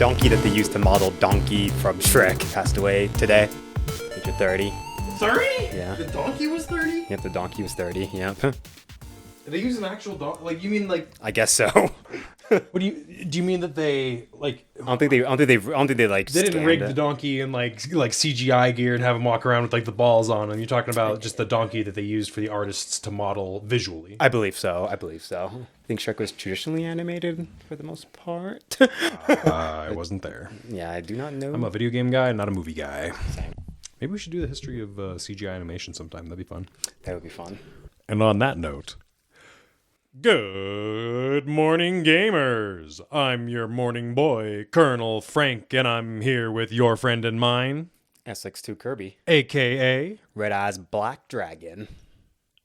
donkey that they used to model Donkey from Shrek passed away today, age of 30. 30? Yeah. The donkey was 30? Yep, the donkey was 30. Yep. They use an actual donkey? Like, you mean like... I guess so. What do you mean that they, like... I don't think they like. They didn't scanned rig it. the donkey in like CGI gear and have him walk around with like the balls on him. You're talking about just the donkey that they used for the artists to model visually. I believe so. I think Shrek was traditionally animated for the most part. I wasn't there. Yeah, I do not know. I'm a video game guy, not a movie guy. Same. Maybe we should do the history of CGI animation sometime. That'd be fun. That would be fun. And on that note, good morning, gamers. I'm your morning boy, Colonel Frank, and I'm here with your friend and mine, SX2 Kirby, a.k.a. Red Eyes Black Dragon.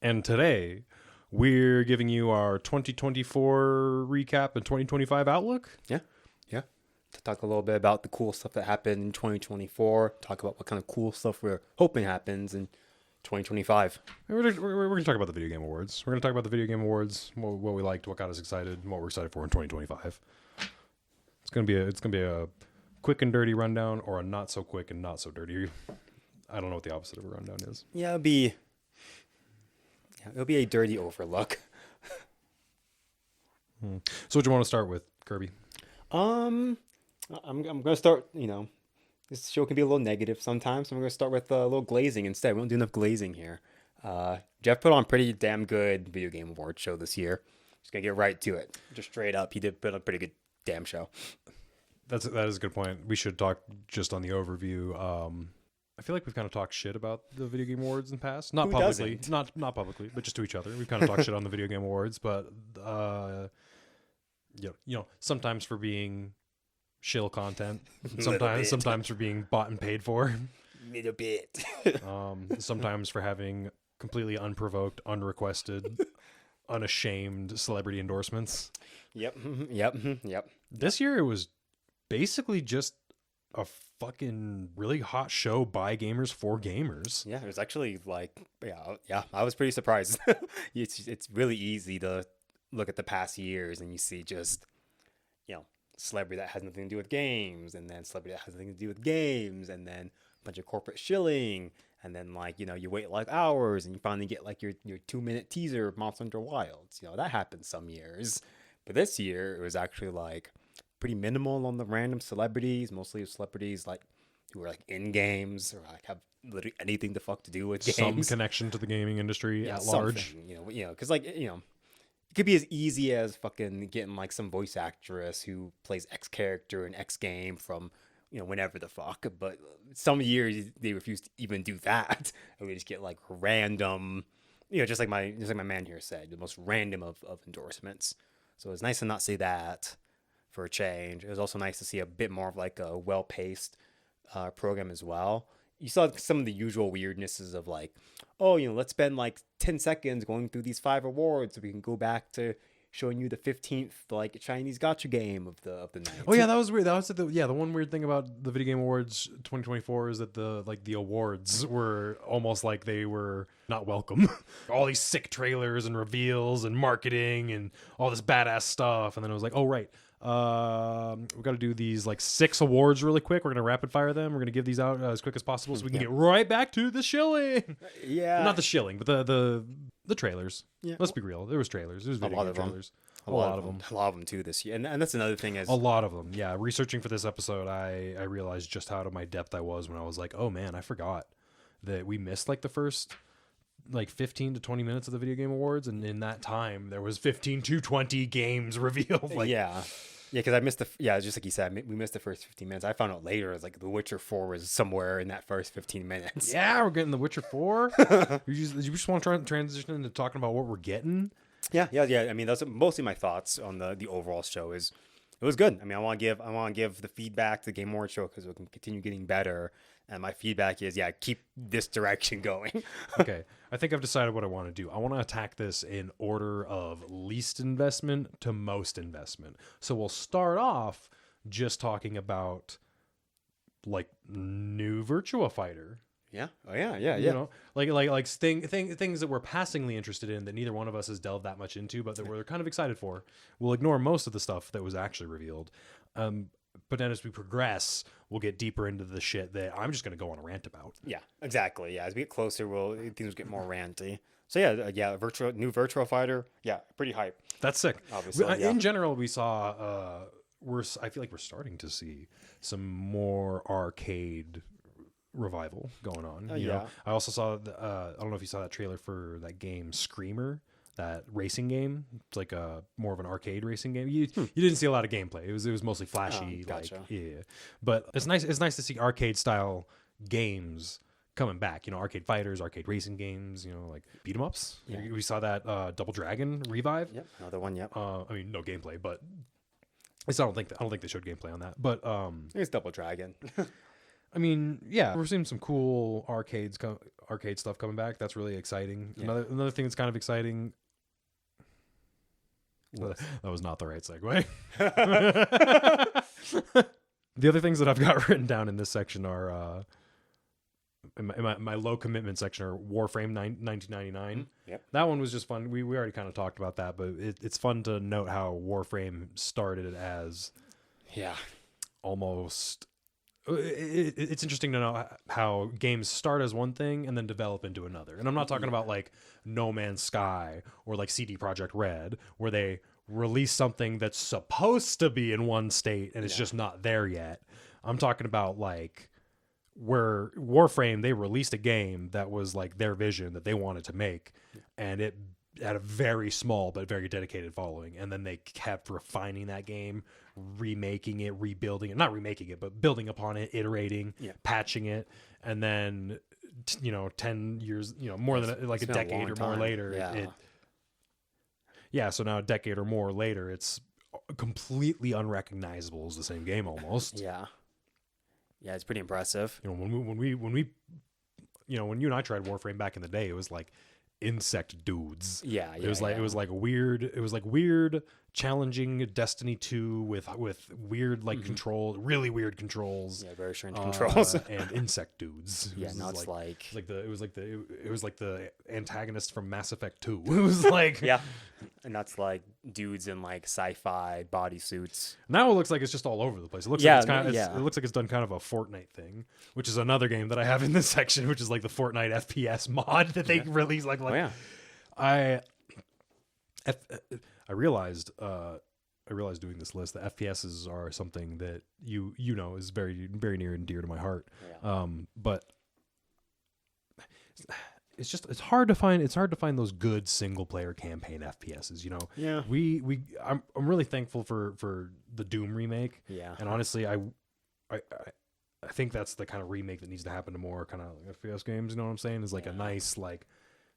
And today, we're giving you our 2024 recap and 2025 outlook. Yeah. To talk a little bit about the cool stuff that happened in 2024. Talk about what kind of cool stuff we're hoping happens in 2025. We're going to talk about the video game awards. We're going to talk about the video game awards, what we liked, what got us excited, and what we're excited for in 2025. It's going to be a quick and dirty rundown, or a not so quick and not so dirty. I don't know what the opposite of a rundown is. Yeah, it'll be a dirty overlook. So what do you want to start with, Kirby? I'm gonna start. This show can be a little negative sometimes. So I'm gonna start with a little glazing instead. We don't do enough glazing here. Jeff put on a pretty damn good video game award show this year. Just gonna get right to it. Just straight up, he did put on a pretty good damn show. That is a good point. We should talk just on the overview. I feel like we've kind of talked shit about the video game awards in the past. Not Who publicly, doesn't? not publicly, but just to each other. We've kind of talked shit on the video game awards, but sometimes for being shill content, sometimes for being bought and paid for, Little bit. sometimes for having completely unprovoked, unrequested, unashamed celebrity endorsements. Yep. This year it was basically just a fucking really hot show by gamers for gamers. Yeah, it was actually I was pretty surprised. It's really easy to look at the past years and you see just, celebrity that has nothing to do with games, and then celebrity that has nothing to do with games, and then a bunch of corporate shilling, and then you wait hours and you finally get your 2-minute teaser of Monster Hunter Wilds. That happens some years. But this year it was actually pretty minimal on the random celebrities, mostly celebrities who are in games or have literally anything to do with games. Some connection to the gaming industry at large. Because it could be as easy as fucking getting some voice actress who plays X character in X game from whenever the fuck. But some years they refuse to even do that, and we just get random, just like my man here said, the most random of endorsements. So it's nice to not see that for a change. It was also nice to see a bit more of a well-paced program as well. You saw some of the usual weirdnesses of let's spend 10 seconds going through these 5 awards so we can go back to showing you the 15th Chinese gacha game of the night. Oh yeah, that was weird. That was the one weird thing about the Video Game Awards 2024 is that the awards were almost like they were not welcome. All these sick trailers and reveals and marketing and all this badass stuff, and then it was oh right. We've got to do these 6 awards really quick. We're gonna rapid fire them. We're gonna give these out as quick as possible so we can get right back to the shilling. Yeah, not the shilling, but the trailers. Yeah, let's be real. There was trailers. There was video game trailers. A lot of them too this year, and that's another thing is a lot of them. Yeah, researching for this episode, I realized just how out of my depth I was when I was oh man, I forgot that we missed the first 15 to 20 minutes of the Video Game Awards, and in that time there was 15 to 20 games revealed. Because I missed just like you said, we missed the first 15 minutes. I found out later The Witcher 4 was somewhere in that first 15 minutes. Yeah, we're getting The Witcher 4. you just want to transition into talking about what we're getting? Yeah. I mean, that's mostly my thoughts on the overall show. Is it was good. I mean, I want to give the feedback to the Game Awards show because we can continue getting better. And my feedback is, keep this direction going. Okay. I think I've decided what I want to do. I want to attack this in order of least investment to most investment. So we'll start off just talking about new Virtua Fighter. Yeah. Oh yeah. Things that we're passingly interested in that neither one of us has delved that much into, but that we're kind of excited for. We'll ignore most of the stuff that was actually revealed. But then as we progress, we'll get deeper into the shit that I'm just going to go on a rant about. Yeah, exactly. Yeah, as we get closer, things will get more ranty. So yeah, new Virtual Fighter. Yeah, pretty hype. That's sick. Obviously, In general, we saw. I feel like we're starting to see some more arcade revival going on. You know, I also saw. I don't know if you saw that trailer for that game Screamer, that racing game. It's like a more of an arcade racing game. You didn't see a lot of gameplay. It was mostly flashy. Gotcha. But it's nice. It's nice to see arcade style games coming back. You know, arcade fighters, arcade racing games. You know, like beat 'em ups. Yeah. We saw that Double Dragon revive. Yep, another one. Yep. I mean, no gameplay, but I don't think they showed gameplay on that. But it's Double Dragon. I mean, yeah, we're seeing some cool arcade stuff coming back. That's really exciting. Yeah. Another thing that's kind of exciting. That was not the right segue. The other things that I've got written down in this section are in my low commitment section are Warframe 1999. Yep. That one was just fun. We already kind of talked about that, but it's fun to note how Warframe started as almost. It's interesting to know how games start as one thing and then develop into another. And I'm not talking about like No Man's Sky or like CD Projekt Red, where they release something that's supposed to be in one state and it's just not there yet. I'm talking about like where Warframe, they released a game that was like their vision that they wanted to make, and it had a very small but very dedicated following, and then they kept refining that game, remaking it, rebuilding it, not remaking it, but building upon it, iterating, patching it, and then 10 years, more than like a decade or more later, so now a decade or more later, it's completely unrecognizable as the same game almost. Yeah, it's pretty impressive. When you and I tried Warframe back in the day, it was like insect dudes. It was like weird challenging Destiny 2 with weird really weird controls. Yeah, very strange controls. And insect dudes. It was like the antagonist from Mass Effect 2. It was like and that's like dudes in like sci-fi bodysuits. Now it looks like it's just all over the place. It looks like it looks like it's done kind of a Fortnite thing, which is another game that I have in this section, which is like the Fortnite FPS mod that they released. I realized doing this list that FPSs are something that you know is very very near and dear to my heart. But it's hard to find those good single player campaign FPSs. I'm really thankful for the Doom remake. And honestly, I think that's the kind of remake that needs to happen to more kind of like FPS games. You know what I'm saying? Is like a nice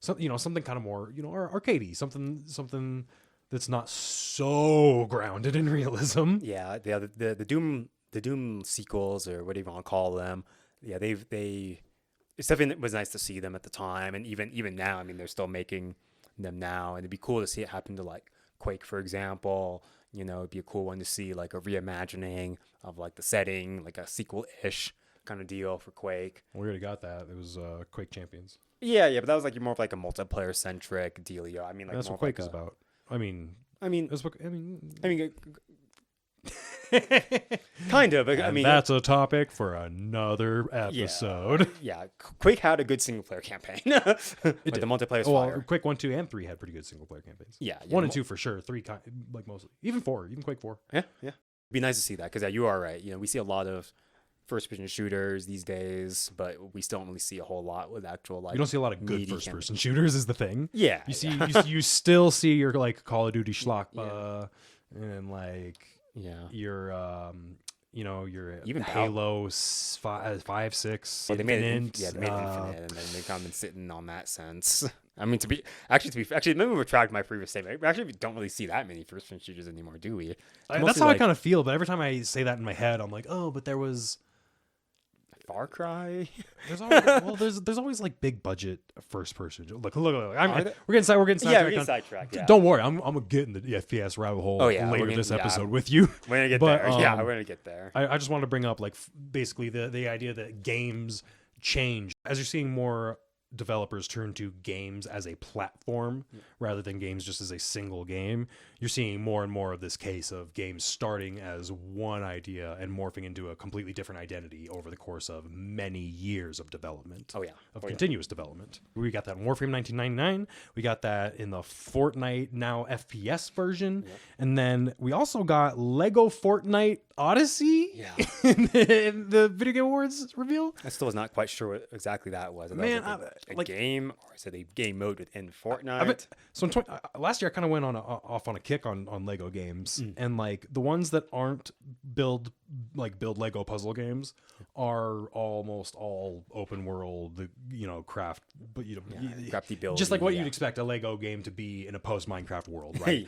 something kind of more arcadey, something that's not so grounded in realism. The Doom sequels, or whatever you want to call them, it's something that was nice to see them at the time, and even now, I mean, they're still making them now, and it'd be cool to see it happen to like Quake, for example. It'd be a cool one to see like a reimagining of like the setting, like a sequel-ish kind of deal for Quake. We already got that. It was Quake Champions. But that was like more of like a multiplayer centric dealio. I mean, like that's what Quake is about. I mean, kind of. I mean, that's a topic for another episode. Quake had a good single player campaign. The multiplayer. Well, Quake 1, 2, and 3 had pretty good single player campaigns. 1 and 2 for sure. 3 like mostly. Even 4, even Quake 4. Yeah. It'd be nice to see that, because you are right. We see a lot of first-person shooters these days, but we still don't really see a whole lot with actual like. You don't see a lot of good first-person shooters, is the thing. You still see your like Call of Duty Schlockba and like your your even Halo 5, 6. Well, they made it Infinite, and then they've kind of been sitting on that since. I mean, actually, let me retract my previous statement. Actually, we don't really see that many first-person shooters anymore, do we? That's how I kind of feel. But every time I say that in my head, I'm like, oh, but there was Far Cry. There's always like big budget first person. Look. We're getting sidetracked. Yeah. Don't worry, I'm gonna get in the FPS rabbit hole later this episode with you. We're gonna get there. We're gonna get there. I just wanted to bring up like basically the idea that games change as you're seeing more developers turn to games as a platform rather than games just as a single game, you're seeing more and more of this case of games starting as one idea and morphing into a completely different identity over the course of many years of development. Of continuous development. We got that in Warframe 1999. We got that in the Fortnite now FPS version. And then we also got Lego Fortnite Odyssey in the Video Game Awards reveal. I still was not quite sure what exactly that was. Man, a game, or is it a game mode within Fortnite? So in last year, I kind of went off on a kick on Lego games, and like the ones that aren't build Lego puzzle games are almost all open world, craft, but crafty build, just like what you'd expect a Lego game to be in a post Minecraft world, right?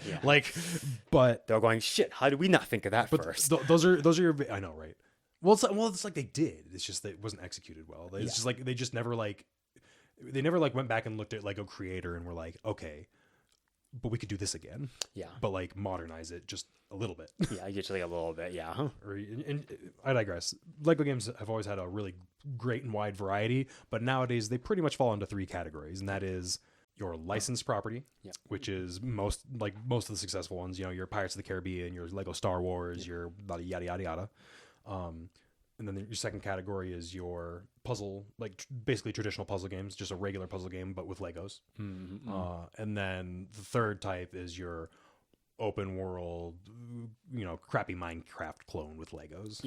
But they're going, shit, how did we not think of that first? Those are your, I know, right? Well, it's like they did. It's just that it wasn't executed well. It's just like they never went back and looked at Lego Creator and were like, okay, but we could do this again. Yeah. But like modernize it just a little bit. Yeah, I get you like a little bit. Yeah. And I digress. Lego games have always had a really great and wide variety, but nowadays they pretty much fall into 3 categories, and that is your licensed property, which is most of the successful ones. Your Pirates of the Caribbean, your Lego Star Wars, your yada yada yada. And then your second category is your puzzle, basically traditional puzzle games, just a regular puzzle game, but with Legos. And then the third type is your open world, crappy Minecraft clone with Legos.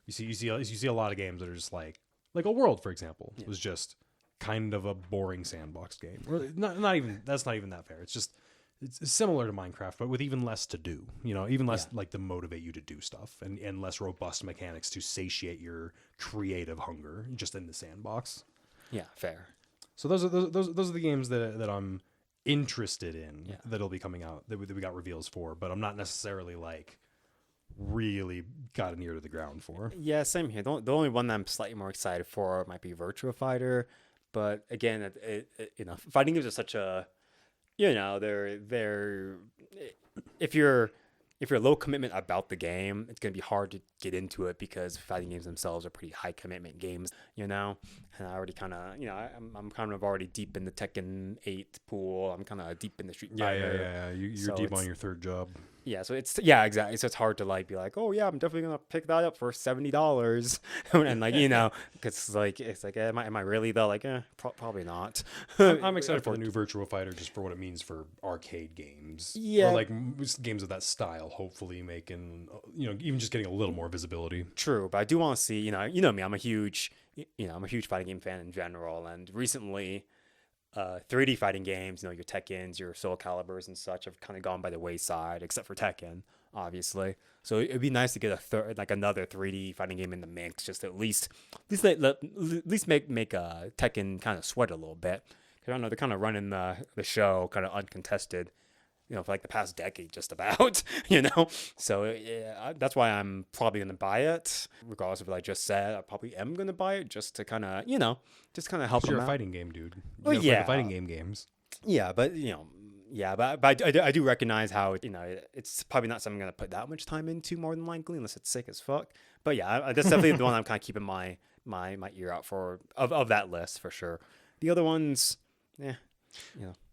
You see a lot of games that are just like a World, for example, was just kind of a boring sandbox game. Or not even that fair. It's similar to Minecraft, but with even less to do, even less to motivate you to do stuff, and less robust mechanics to satiate your creative hunger just in the sandbox. Yeah, fair. So those are the games that I'm interested in that'll be coming out that we got reveals for, but I'm not necessarily really got an ear to the ground for. Yeah, same here. The only one that I'm slightly more excited for might be Virtua Fighter, but again, fighting games are such a they're if you're low commitment about the game, it's going to be hard to get into it because fighting games themselves are pretty high commitment games, and I already kind of, I'm kind of already deep in the Tekken 8 pool. I'm kind of deep in the Street Fighter. You're deep on your third job. Yeah, so exactly. So it's hard to be like, oh yeah, I'm definitely gonna pick that up for $70, and because it's like, am I really though? Probably not. I'm excited for the new Virtua Fighter just for what it means for arcade games. Yeah, or games of that style. Hopefully making even just getting a little more visibility. True, but I do want to see me. I'm a huge fighting game fan in general, and recently 3D fighting games, your Tekkens, your Soul Caliburs and such have kind of gone by the wayside, except for Tekken, obviously. So it'd be nice to get another 3D fighting game in the mix, just at least make Tekken kind of sweat a little bit. I don't know, they're kind of running the show kind of uncontested, for the past decade, just about, So that's why I'm probably gonna buy it, regardless of what I just said. I probably am gonna buy it just to kind of, help them You're out. a fighting game dude. Yeah, fighting game games. Yeah, but but I do recognize how it's probably not something I'm gonna put that much time into, more than likely, unless it's sick as fuck. But yeah, that's definitely the one I'm kind of keeping my ear out for of that list for sure. The other ones,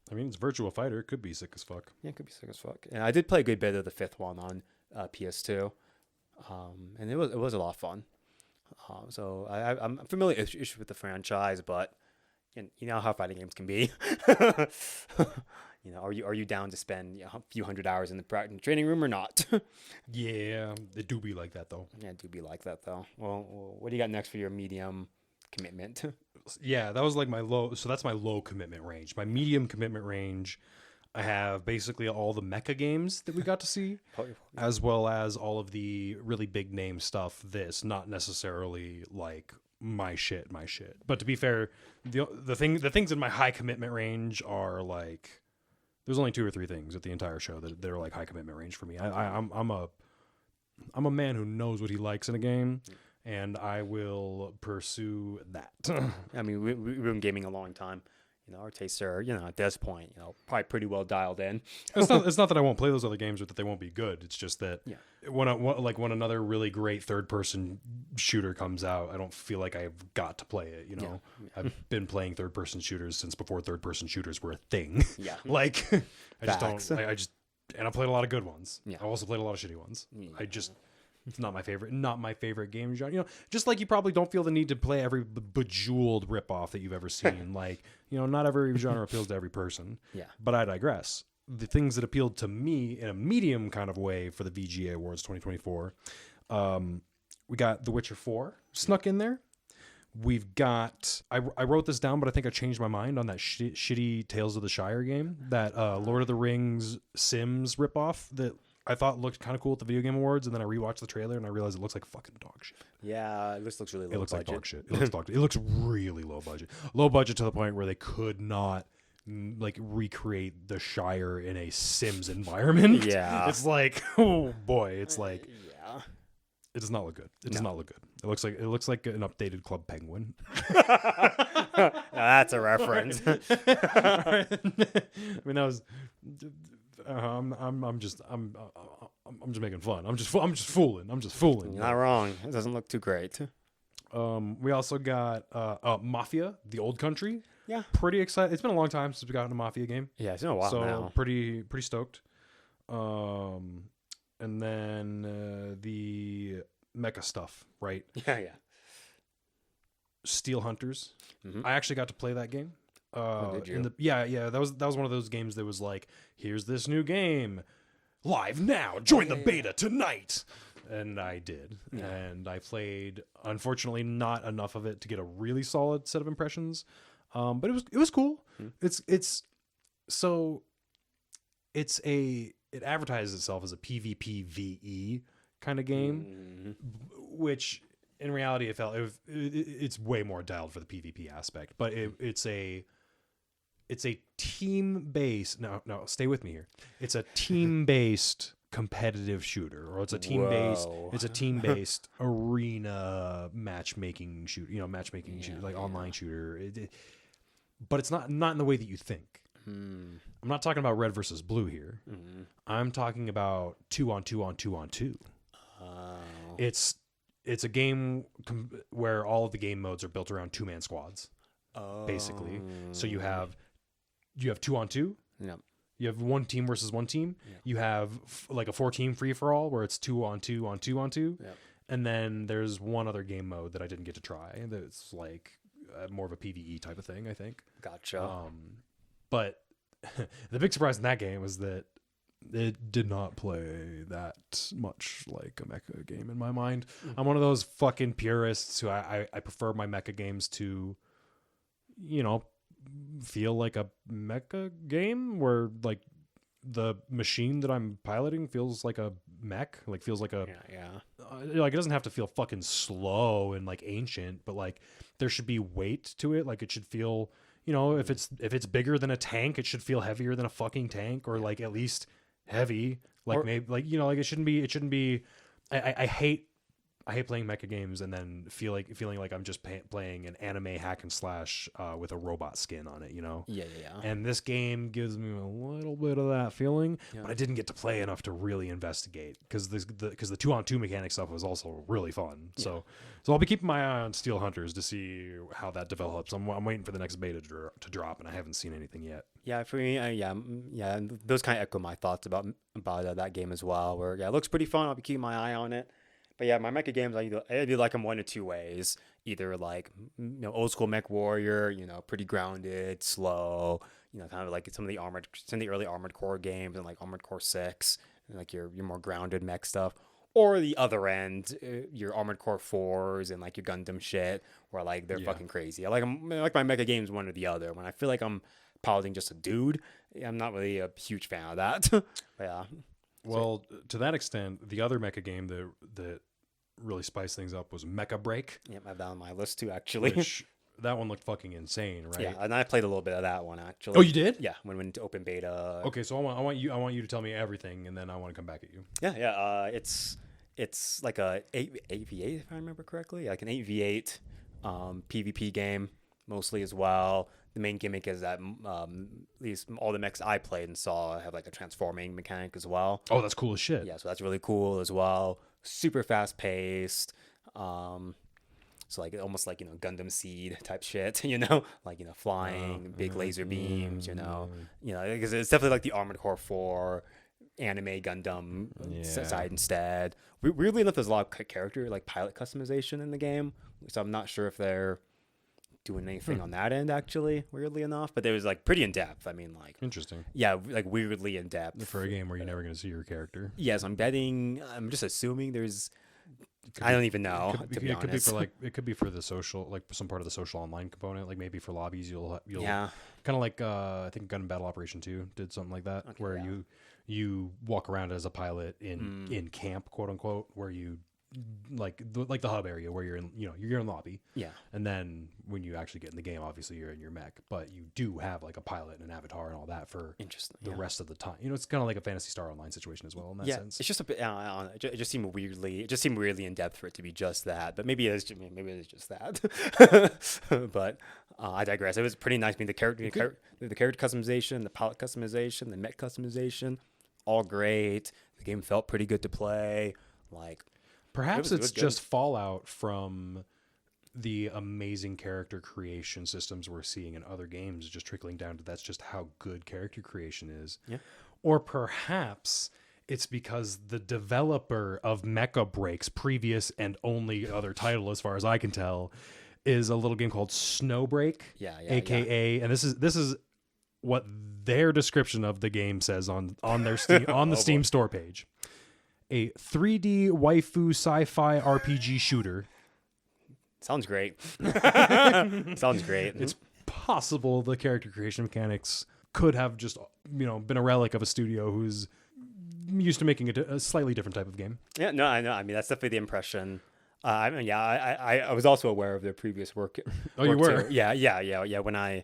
I mean, it's Virtua Fighter. It could be sick as fuck. Yeah, it could be sick as fuck. And I did play a good bit of the 5th one on PS2, and it was a lot of fun. So I'm familiar with the franchise, but you know how fighting games can be. Are you down to spend a few hundred hours in the training room or not? Yeah, it do be like that though. Yeah, it do be like that though. Well, what do you got next for your medium commitment? Yeah, that was my low. So that's my low commitment range. My medium commitment range, I have basically all the mecha games that we got to see, as well as all of the really big name stuff that's not necessarily my shit. But to be fair, the things in my high commitment range are there's only 2 or 3 things at the entire show that are high commitment range for me. I'm a man who knows what he likes in a game. And I will pursue that. I mean, we've been gaming a long time. our tastes are, at this point, probably pretty well dialed in. It's not that I won't play those other games or that they won't be good. It's just that Yeah. when another really great third person shooter comes out, I don't feel like I've got to play it. Yeah. I've been playing third person shooters since before third person shooters were a thing. Yeah. Like I just Facts. don't. I just and I played a lot of good ones. Yeah. I also played a lot of shitty ones. Yeah. It's not my favorite game genre. Just like you probably don't feel the need to play every bejeweled ripoff that you've ever seen. Like, not every genre appeals to every person. Yeah. But I digress. The things that appealed to me in a medium kind of way for the VGA Awards 2024, we got The Witcher 4 snuck in there. We've got, I wrote this down, but I think I changed my mind on that shitty Tales of the Shire game, that Lord of the Rings Sims ripoff that I thought looked kind of cool at the Video Game Awards, and then I rewatched the trailer and I realized it looks like fucking dog shit. Yeah, this looks really low budget. Like dog shit. It looks really low budget. Low budget to the point where they could not recreate the Shire in a Sims environment. Yeah. It's like, oh boy, it's like, Yeah. it does not look good. It does not look good. It looks like an updated Club Penguin. That's a reference. I mean, that was. I'm just making fun. I'm just fooling. You're not wrong. It doesn't look too great. We also got Mafia: The Old Country. Yeah. Pretty excited. It's been a long time since we got a Mafia game. Yeah, it's been a while So now. pretty stoked. And then the mecha stuff, right? Yeah. Steel Hunters. Mhm. I actually got to play that game. Did you? That was one of those games that was like, here's this new game, live now, join the beta tonight, and I did, and I played. Unfortunately, not enough of it to get a really solid set of impressions, but it was cool. It advertises itself as a PvPvE kind of game, which in reality it's way more dialed for the PvP aspect, but it's a team-based. No, stay with me here. It's a team-based competitive shooter, or it's a team-based arena matchmaking shooter. Shooter, like online shooter. But it's not in the way that you think. I'm not talking about red versus blue here. I'm talking about 2-on-2-on-2-on-2. It's a game where all of the game modes are built around 2-man squads, basically. So you have 2-on-2. Yep. You have one team versus one team. Yep. You have like a 4-team free-for-all where it's 2-on-2-on-2-on-2. Yep. And then there's one other game mode that I didn't get to try that's like more of a PvE type of thing, I think. Gotcha. But the big surprise in that game was that it did not play that much like a mecha game in my mind. I'm one of those fucking purists who I prefer my mecha games to, feel like a mecha game where like the machine that I'm piloting feels like a mech, like feels like a like it doesn't have to feel fucking slow and like ancient, but like there should be weight to it. Like it should feel, if it's bigger than a tank, it should feel heavier than a fucking tank, or like at least heavy. Like maybe like like it shouldn't be. I hate playing mecha games and then feeling like I'm just playing an anime hack and slash with a robot skin on it, Yeah. And this game gives me a little bit of that feeling, but I didn't get to play enough to really investigate because the 2-on-2 mechanic stuff was also really fun. So I'll be keeping my eye on Steel Hunters to see how that develops. I'm waiting for the next beta to drop, and I haven't seen anything yet. Yeah, for me, and those kind of echo my thoughts about that game as well. Where it looks pretty fun. I'll be keeping my eye on it. But yeah, my mecha games, I do like them one of two ways. Either like old school Mech Warrior, pretty grounded, slow, kind of like some of the early Armored Core games and like Armored Core 6, and like your more grounded mech stuff. Or the other end, your Armored Core 4s and like your Gundam shit, where like they're fucking crazy. I like my mecha games one or the other. When I feel like I'm piloting just a dude, I'm not really a huge fan of that. But yeah. Well, to that extent, the other mecha game that really spiced things up was Mecha Break. Yep, I have that on my list too, actually. Which, that one looked fucking insane, right? Yeah, and I played a little bit of that one actually. Oh, you did? Yeah, when we went into open beta. Okay, so I want you to tell me everything, and then I want to come back at you. Yeah. It's like a 8v8 if I remember correctly, like an 8v8 PvP game mostly as well. The main gimmick is that at least all the mechs I played and saw have like a transforming mechanic as well. Oh, that's cool as shit. Yeah, so that's really cool as well. Super fast paced. So like almost like Gundam Seed type shit, like flying big laser beams, because it's definitely like the Armored Core 4 anime Gundam side instead. Weirdly enough, there's a lot of character like pilot customization in the game, so I'm not sure if they're doing anything on that end actually. Weirdly enough, but it was like pretty in depth. I mean, like Interesting. Yeah, like weirdly in depth for a game where you're never going to see your character. Yes, I'm just assuming there's. I don't even know. To be honest, it could be for the social, like some part of the social online component. Like maybe for lobbies, you'll yeah, kind of like I think Gun Battle Operation 2 did something like that, Okay, where yeah. you walk around as a pilot in camp, quote unquote, where you like the hub area where you're in you're in lobby, yeah. and then when you actually get in the game, obviously you're in your mech, but you do have like a pilot and an avatar and all that for Interesting. the rest of the time. It's kind of like a Phantasy Star Online situation as well in that sense. It's just a bit. It just seemed weirdly in depth for it to be just that. But maybe it is just that. But I digress. It was pretty nice. I mean, the character customization, the palette customization, the mech customization, all great. The game felt pretty good to play. Like perhaps it was it's just fallout from the amazing character creation systems we're seeing in other games, just trickling down to that's just how good character creation is. Yeah. Or perhaps it's because the developer of Mecha Break's previous and only other title, as far as I can tell, is a little game called Snowbreak. AKA, and this is what their description of the game says on their Steam, on the Steam store page. A 3D waifu sci-fi RPG shooter. Sounds great. Sounds great. It's possible the character creation mechanics could have just been a relic of a studio who's used to making a slightly different type of game. Yeah, no, I know. I mean, that's definitely the impression. I mean, yeah, I was also aware of their previous work. Oh, you were? Too. Yeah. When I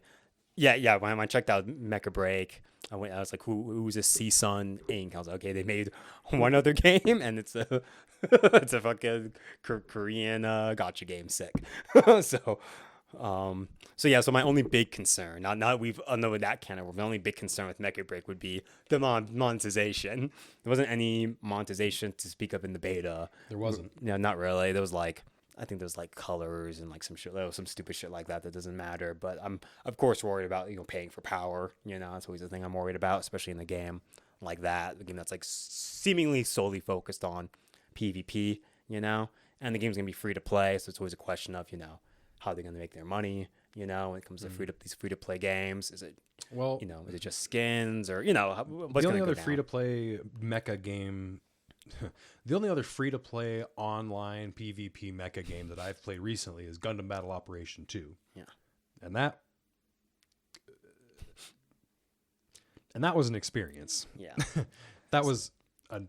checked out Mecha Break, I was like, who's this CSUN Inc? I was like, okay, they made one other game, and it's a it's a fucking Korean gotcha game. Sick. So my only big concern, not we've unknown that kind of. My only big concern with Mecha Break would be the monetization. There wasn't any monetization to speak of in the beta. There wasn't. No, not really. There was like, I think there's like colors and like some shit, some stupid shit like that doesn't matter. But I'm of course worried about paying for power. That's always the thing I'm worried about, especially in a game like that, a game that's like seemingly solely focused on PvP. And the game's gonna be free to play, so it's always a question of how they're gonna make their money. When it comes to these free to play games, is it is it just skins or what's the only other down? free to play mecha game. The only other free to play online PvP mecha game that I've played recently is Gundam Battle Operation 2. Yeah. And that was an experience. Yeah. That was a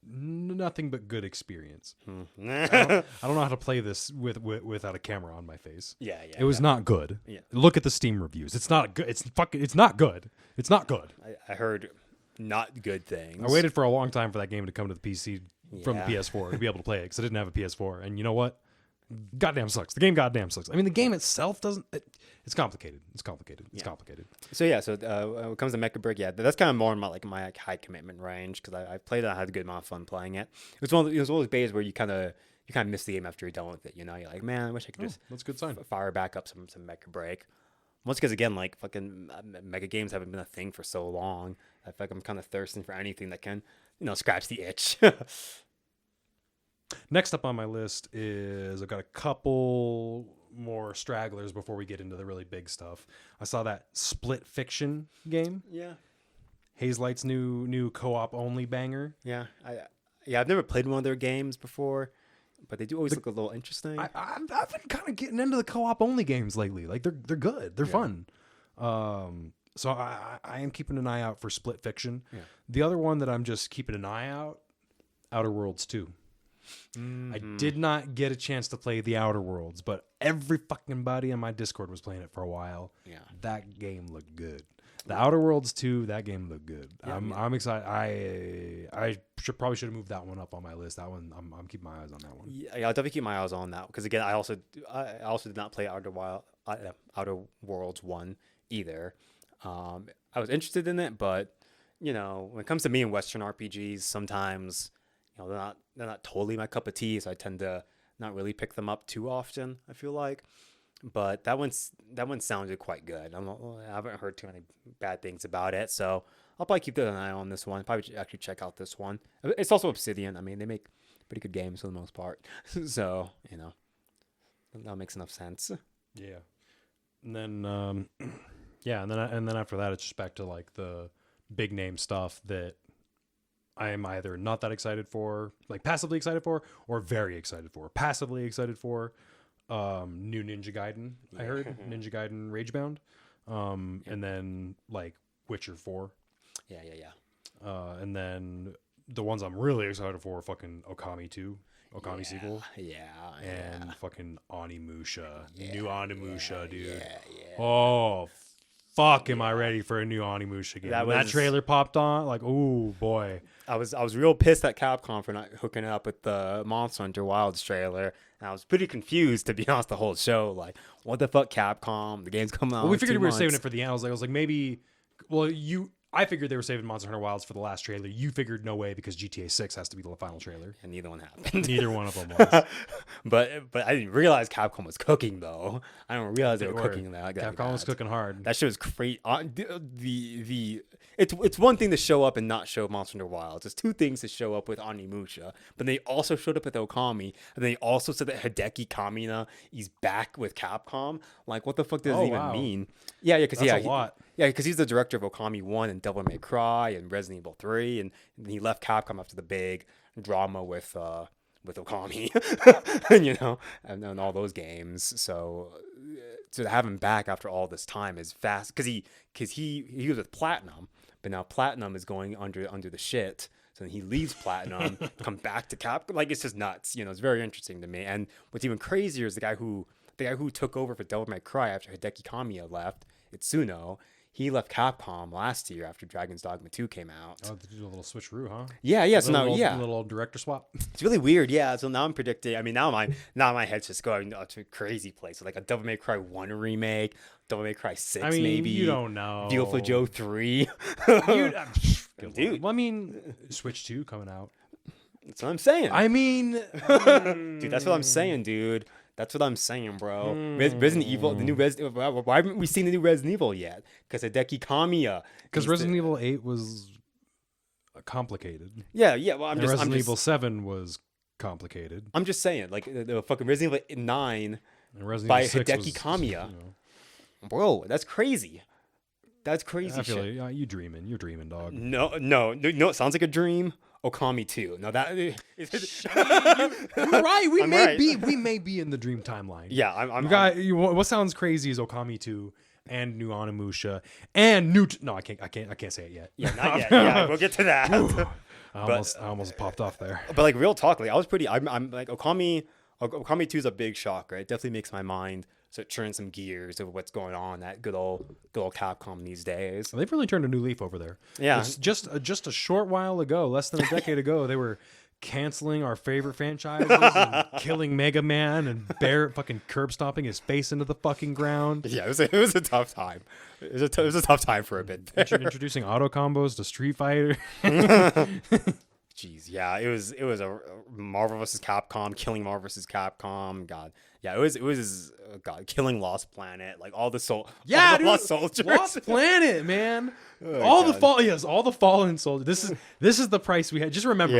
nothing but good experience. Yeah. I don't know how to play this without a camera on my face. Yeah. It was not good. Yeah. Look at the Steam reviews. It's not good. It's not good. It's not good. I heard not good things. I waited for a long time for that game to come to the PC from the Yeah. PS4 to be able to play it because I didn't have a PS4. And you know what? Goddamn sucks. The game goddamn sucks. I mean, the game itself doesn't. It's complicated. It's complicated. It's complicated. So when it comes to Mecha Break, that's kind of more in my high commitment range because I played it. I had a good amount of fun playing it. It was one of those days where you kind of miss the game after you're done with it. You're like, man, I wish I could just That's a good sign. fire back up some Mecha Break. Once because again, like fucking mega games haven't been a thing for so long. I feel like I'm kind of thirsting for anything that can scratch the itch. Next up on my list is I've got a couple more stragglers before we get into the really big stuff. I saw that Split Fiction game. Yeah. Hazelight's new co-op only banger. Yeah. I've never played one of their games before, but they do always look a little interesting. I've been kind of getting into the co-op only games lately. Like they're good. They're fun. So I am keeping an eye out for Split Fiction. Yeah. The other one that I'm just keeping an eye out, Outer Worlds 2. Mm-hmm. I did not get a chance to play the Outer Worlds, but every fucking buddy on my Discord was playing it for a while. Yeah. That game looked good. The Outer Worlds 2, that game looked good. Yeah, I'm excited. I should have moved that one up on my list. That one, I'm keeping my eyes on that one. Yeah, I'll definitely keep my eyes on that because again, I also did not play Outer Outer Worlds 1 either. I was interested in it, but when it comes to me and Western RPGs, sometimes they're not totally my cup of tea, so I tend to not really pick them up too often, I feel like. But that one sounded quite good. I haven't heard too many bad things about it, so I'll probably keep an eye on this one. Probably actually check out this one. It's also Obsidian. I mean, they make pretty good games for the most part, so that makes enough sense. Yeah. And then yeah, and then after that, it's just back to like the big name stuff that I am either not that excited for, like passively excited for, or very excited for. Passively excited for new Ninja Gaiden. I heard Ninja Gaiden Ragebound, and then like Witcher 4. Yeah. And then the ones I'm really excited for are fucking Okami 2. Sequel. And fucking Onimusha. New Onimusha, dude. Yeah. Oh, fuck, am I ready for a new Onimusha game? That trailer popped on, like, oh boy. I was real pissed at Capcom for not hooking it up with the Monster Hunter Wilds trailer. And I was pretty confused, to be honest, the whole show. Like, what the fuck, Capcom? The game's coming out. Well, we figured in 2 we were months. saving it for the end. I was like maybe. Well, I figured they were saving Monster Hunter Wilds for the last trailer. You figured no way because GTA 6 has to be the final trailer. And neither one happened. Neither one of them was. but I didn't realize Capcom was cooking, though. I didn't realize they were cooking that. Capcom was cooking hard. That shit was crazy. It's one thing to show up and not show Monster Hunter Wilds. It's two things to show up with Onimusha, but they also showed up with Okami, and they also said that Hideki Kamiya is back with Capcom. Like, what the fuck does it even mean? Yeah, because That's a lot. Yeah, because he's the director of Okami 1 and Devil May Cry and Resident Evil 3, and he left Capcom after the big drama with Okami, and all those games. So to have him back after all this time is fast, because he was with Platinum, but now Platinum is going under the shit. So then he leaves Platinum, come back to Capcom. Like, it's just nuts. It's very interesting to me. And what's even crazier is the guy who took over for Devil May Cry after Hideki Kamiya left, Itsuno. He left Capcom last year after Dragon's Dogma 2 came out. Oh, they did a little switcheroo, huh? Yeah. So a now, little director swap. It's really weird. Yeah. So now I'm predicting. I mean, now my head's just going to a crazy place. Like a Devil May Cry 1 remake, Devil May Cry 6, I mean, maybe. You don't know. Beautiful Joe 3. Dude. Well, I mean, Switch 2 coming out. That's what I'm saying. I mean, dude, that's what I'm saying, dude. That's what I'm saying, bro. Resident Evil, the new Resident. Why haven't we seen the new Resident Evil yet? Because Hideki Kamiya. Because Resident Evil 8 was complicated. Yeah. Well, Resident Evil 7 was complicated. I'm just saying, like the fucking Resident Evil 9 and Resident by Evil 6 Hideki Kamiya. Bro, that's crazy. That's crazy. I feel shit. Like you dreaming. You're dreaming, dog. No. It sounds like a dream. Okami 2. No, that is. You're right. We may be in the dream timeline. Yeah, what sounds crazy is Okami 2 and new Onimusha and new. No, I can't say it yet. Yeah, not yet. Yeah, we'll get to that. I almost popped off there. But like real talk, like I'm like Okami 2 is a big shock, right? It definitely makes my mind turn some gears of what's going on at good old Capcom these days. They've really turned a new leaf over there. Yeah, it's just a short while ago, less than a decade ago, they were canceling our favorite franchises and killing Mega Man and fucking curb stomping his face into the fucking ground. Yeah, it was a tough time. It was a tough time for a bit there. Introducing auto combos to Street Fighter. Jeez, yeah, it was a Marvel vs. Capcom, killing Marvel vs. Capcom. God, yeah, it was God, killing Lost Planet, like all the Lost Soldiers. Lost Planet, man. All the fallen soldiers. This is the price we had. Just remember,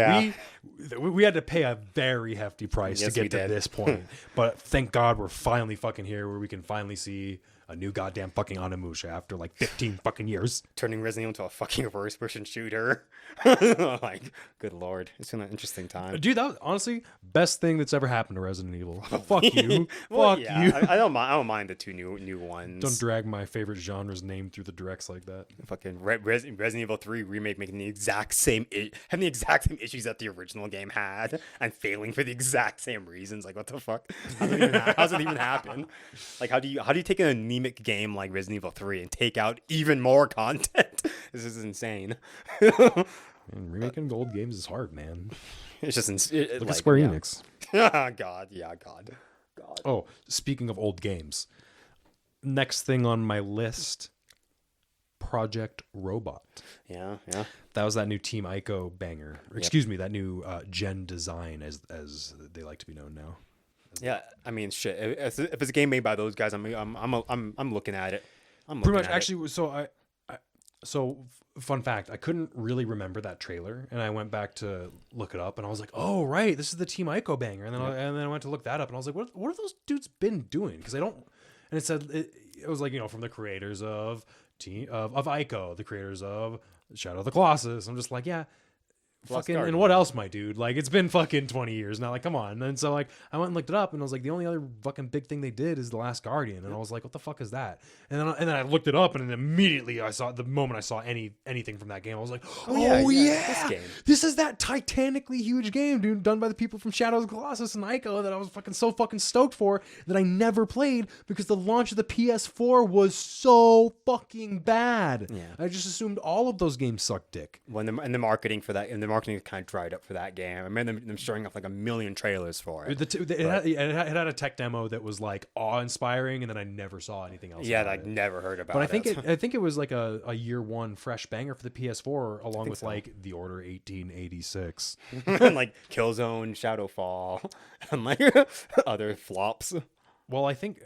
we had to pay a very hefty price to get to this point. But thank God we're finally fucking here, where we can finally see a new goddamn fucking Onimusha after like 15 fucking years. Turning Resident Evil into a fucking first-person shooter. Like, good lord. It's been an interesting time. Dude, that was honestly best thing that's ever happened to Resident Evil. Fuck you. Well, Fuck yeah, you. I don't mind the two new ones. Don't drag my favorite genre's name through the directs like that. Fucking Resident Evil 3 remake making the exact same having the exact same issues that the original game had and failing for the exact same reasons. Like, what the fuck? How's it even happen? Like, how do you take an anemic game like Resident Evil 3 and take out even more content? This is insane. And remaking old games is hard, man. It's just Look at Square Enix. God. Oh, speaking of old games, Next thing on my list, Project Robot. Yeah. That was that new Team Ico banger. Excuse me, that new Gen Design, as they like to be known now. Yeah, I mean, shit. If it's a game made by those guys, I'm looking at it. Pretty much, actually. So fun fact, I couldn't really remember that trailer, and I went back to look it up, and I was like, oh right, this is the Team Ico banger, and then I went to look that up, and I was like, what have those dudes been doing? Because I don't, and it said it was like, you know, from the creators of Ico, the creators of Shadow of the Colossus. I'm just like, yeah. Fucking, and what else, my dude? Like, it's been fucking 20 years now. Like, come on. And so, like, I went and looked it up, and I was like, the only other fucking big thing they did is The Last Guardian. And I was like, what the fuck is that? And then I looked it up, and then immediately the moment I saw anything from that game, I was like, oh yeah, this is that titanically huge game, dude, done by the people from Shadow of the Colossus and Ico that I was so fucking stoked for that I never played because the launch of the PS4 was so fucking bad. Yeah. I just assumed all of those games sucked dick. When the marketing for that, and the marketing kind of dried up for that game. I remember them showing off like 1 million trailers for it. It had a tech demo that was like awe-inspiring, and then I never saw anything else. Yeah, I never heard about it. But I think it was like a year one fresh banger for the PS4, along with like The Order 1886, and like Killzone, Shadowfall, and like other flops. Well, I think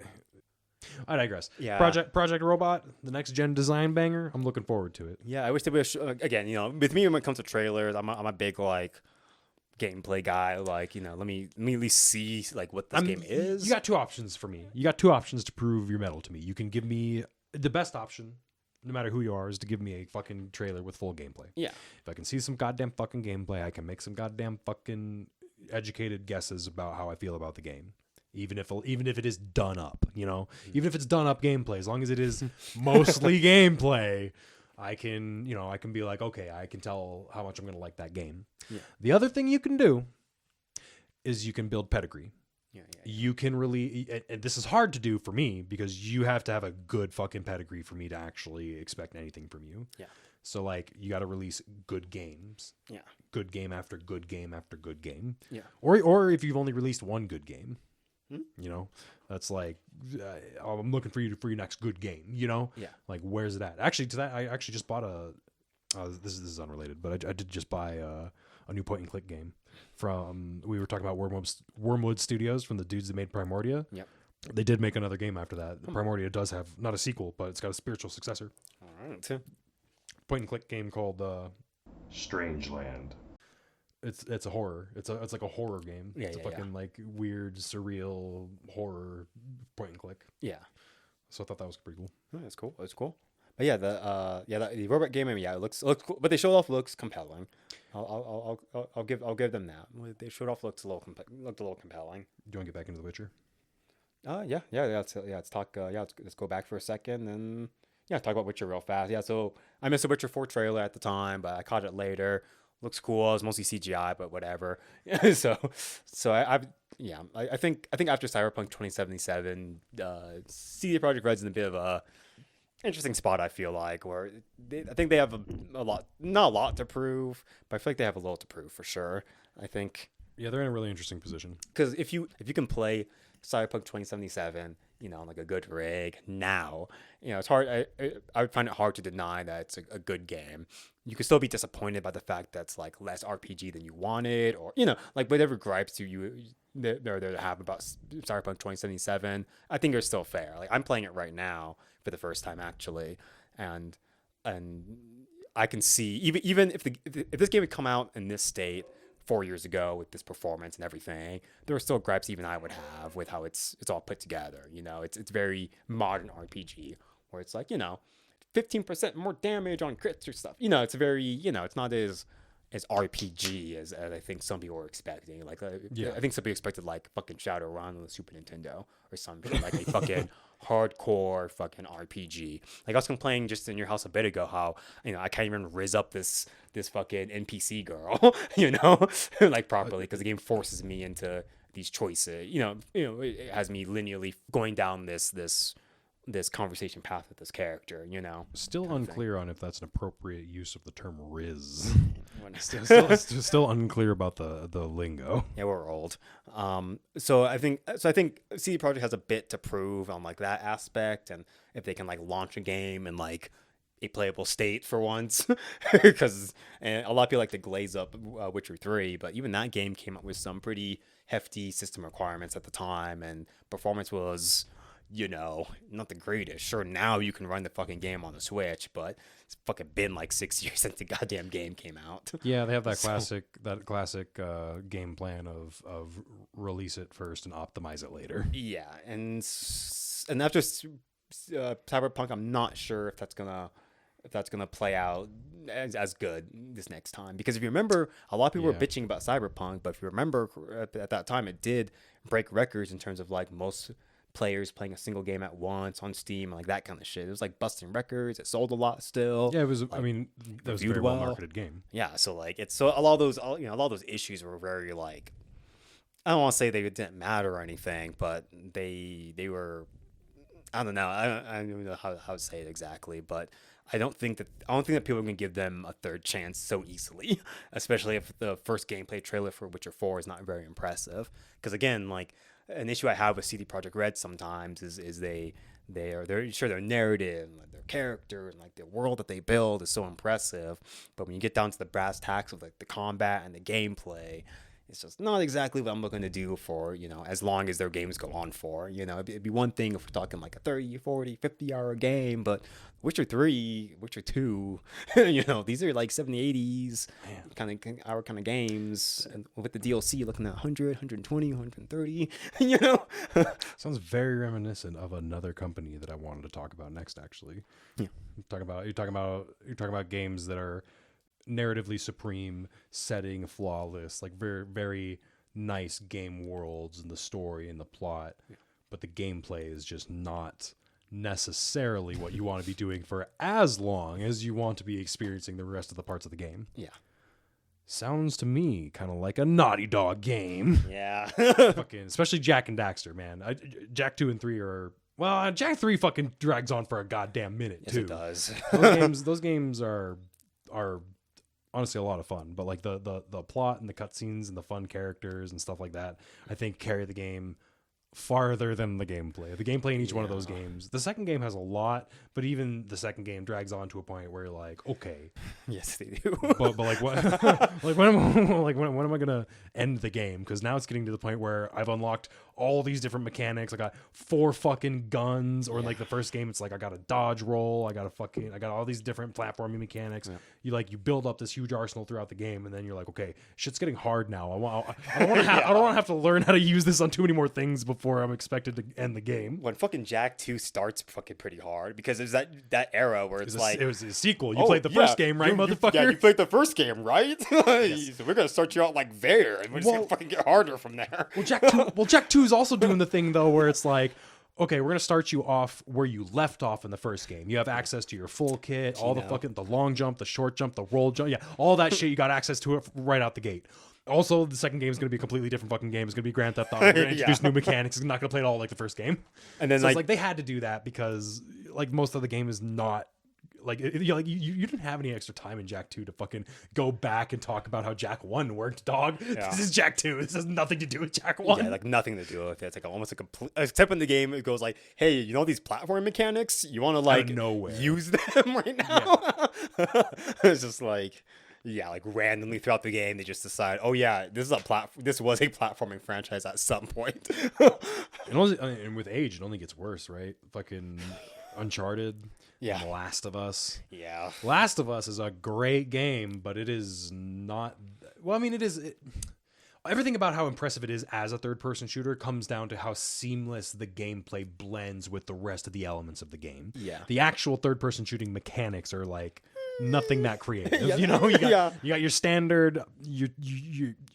I digress. Yeah. Project Robot, the next gen design banger. I'm looking forward to it. Yeah, I wish they would. Again, you know, with me when it comes to trailers, I'm a big like gameplay guy. Like, you know, let me at least see like what this game is. You got two options for me. You got two options to prove your mettle to me. You can give me the best option, no matter who you are, is to give me a fucking trailer with full gameplay. Yeah. If I can see some goddamn fucking gameplay, I can make some goddamn fucking educated guesses about how I feel about the game. Even if it is done up, you know, even if it's done up gameplay, as long as it is mostly gameplay, I can be like, okay, I can tell how much I'm going to like that game. Yeah. The other thing you can do is you can build pedigree. Yeah. You can really, and this is hard to do for me because you have to have a good fucking pedigree for me to actually expect anything from you. Yeah. So like you got to release good games. Yeah. Good game after good game after good game. Yeah. Or if you've only released one good game. You know, that's like I'm looking for your next good game. You know, like where's it at? Actually, to that, I actually just bought this is unrelated, but I did just buy a new point and click game from. We were talking about Wormwood Studios, from the dudes that made Primordia. Yep. They did make another game after that. Primordia does have not a sequel, but it's got a spiritual successor. All right. Point and click game called Strangeland. It's a horror. It's like a horror game. Yeah, it's a fucking like weird, surreal horror point and click. Yeah. So I thought that was pretty cool. Oh, that's cool. That's cool. But yeah, the robot game, it looks cool. But they showed off looks compelling. I'll give them that. They showed off looked a little compelling. Do you want to get back into The Witcher? Yeah. Let's talk. Let's go back for a second and talk about Witcher real fast. Yeah, so I missed the Witcher 4 trailer at the time, but I caught it later. Looks cool. It's mostly CGI, but whatever. so I think after Cyberpunk 2077, CD Projekt Red's in a bit of a interesting spot. I feel like where I think they have not a lot to prove, but I feel like they have a little to prove for sure. I think. Yeah, they're in a really interesting position. Because if you can play Cyberpunk 2077, on like a good rig now, it's hard. I would find it hard to deny that it's a good game. You could still be disappointed by the fact that's like less RPG than you wanted, or like whatever gripes you there have about Cyberpunk 2077. I think are still fair. Like I'm playing it right now for the first time actually, and I can see even if this game had come out in this state 4 years ago with this performance and everything, there are still gripes even I would have with how it's all put together. It's very modern RPG where it's like 15% more damage on crits or stuff. It's very it's not as RPG as I think some people were expecting. Like I think some people expected like fucking Shadowrun on the Super Nintendo or something, like a fucking hardcore fucking RPG. Like I was complaining just in your house a bit ago how I can't even riz up this fucking NPC girl, like properly because the game forces me into these choices. It has me linearly going down this conversation path with this character. Still unclear on if that's an appropriate use of the term riz. Still unclear about the lingo. Yeah, we're old. So I think CD Projekt has a bit to prove on like that aspect, and if they can like launch a game in like a playable state for once, because a lot of people like to glaze up Witcher 3, but even that game came up with some pretty hefty system requirements at the time, and performance was, not the greatest. Sure, now you can run the fucking game on the Switch, but it's fucking been like 6 years since the goddamn game came out. Yeah, they have that classic game plan of release it first and optimize it later. Yeah, and after Cyberpunk, I'm not sure if that's gonna play out as good this next time, because if you remember, a lot of people were bitching about Cyberpunk, but if you remember at that time, it did break records in terms of like most players playing a single game at once on Steam, like that kind of shit. It was like busting records. It sold a lot still. Yeah, it was. Like, I mean, that was a very well marketed game. Yeah, so like a lot of those issues were very like, I don't want to say they didn't matter or anything, but they were. I don't know. I don't even know how to say it exactly, but I don't think that people are gonna give them a third chance so easily, especially if the first gameplay trailer for Witcher 4 is not very impressive. Because again, like an issue I have with CD Projekt Red sometimes is their narrative, like their character, and like the world that they build is so impressive, but when you get down to the brass tacks of like the combat and the gameplay, it's just not exactly what I'm looking to do for, as long as their games go on for. It'd be one thing if we're talking like a 30, 40, 50-hour game, but Witcher 3, Witcher 2, these are like 70, 80s kind of games. And with the DLC looking at 100, 120, 130, Sounds very reminiscent of another company that I wanted to talk about next, actually. Yeah. You're talking about games that are narratively supreme, setting flawless, like very, very nice game worlds and the story and the plot, but the gameplay is just not necessarily what you want to be doing for as long as you want to be experiencing the rest of the parts of the game. Yeah. Sounds to me kind of like a Naughty Dog game. Yeah. Fucking, especially Jack and Daxter, man. Jack 2 and 3 are... Well, Jack 3 fucking drags on for a goddamn minute, yes, too. It does. Those games are honestly a lot of fun, but like the plot and the cutscenes and the fun characters and stuff like that, I think carry the game farther than the gameplay. The gameplay in each one of those games. The second game has a lot, but even the second game drags on to a point where you're like, okay, yes, they do. but like what? like when am I gonna end the game? Because now it's getting to the point where I've unlocked all these different mechanics. I got 4 fucking guns, or in like the first game, it's like I got a dodge roll. I got all these different platforming mechanics. Yeah. You build up this huge arsenal throughout the game, and then you're like, okay, shit's getting hard now. I don't want to have to learn how to use this on too many more things before I'm expected to end the game. When fucking Jack 2 starts fucking pretty hard, because there's that era where it was a sequel. You played the first game, right, motherfucker? Yeah, you played the first game, right? Yes. So we're gonna start you out like there, and we're just gonna fucking get harder from there. Jack 2 is also doing the thing though, where it's like, okay, we're gonna start you off where you left off in the first game. You have access to your full kit, all the long jump, the short jump, the roll jump, all that shit. You got access to it right out the gate. Also, the second game is going to be a completely different fucking game. It's going to be Grand Theft Auto. We're going to introduce new mechanics. It's not going to play it all like the first game. And then so it's like they had to do that because like most of the game is not like you didn't have any extra time in Jack 2 to fucking go back and talk about how Jack 1 worked, dog. Yeah. This is Jack 2. This has nothing to do with Jack 1. Yeah, like nothing to do with it. It's like almost a complete, except when the game it goes like, hey, these platform mechanics, you want to like use them right now? Yeah. It's just like, like randomly throughout the game, they just decide, oh yeah, this was a platforming franchise at some point. And with age, it only gets worse, right? Fucking Uncharted. Yeah. Last of Us. Yeah. Last of Us is a great game, but it is not... Well, I mean, it is... Everything about how impressive it is as a third-person shooter comes down to how seamless the gameplay blends with the rest of the elements of the game. Yeah. The actual third-person shooting mechanics are like... nothing that creative. You got your standard your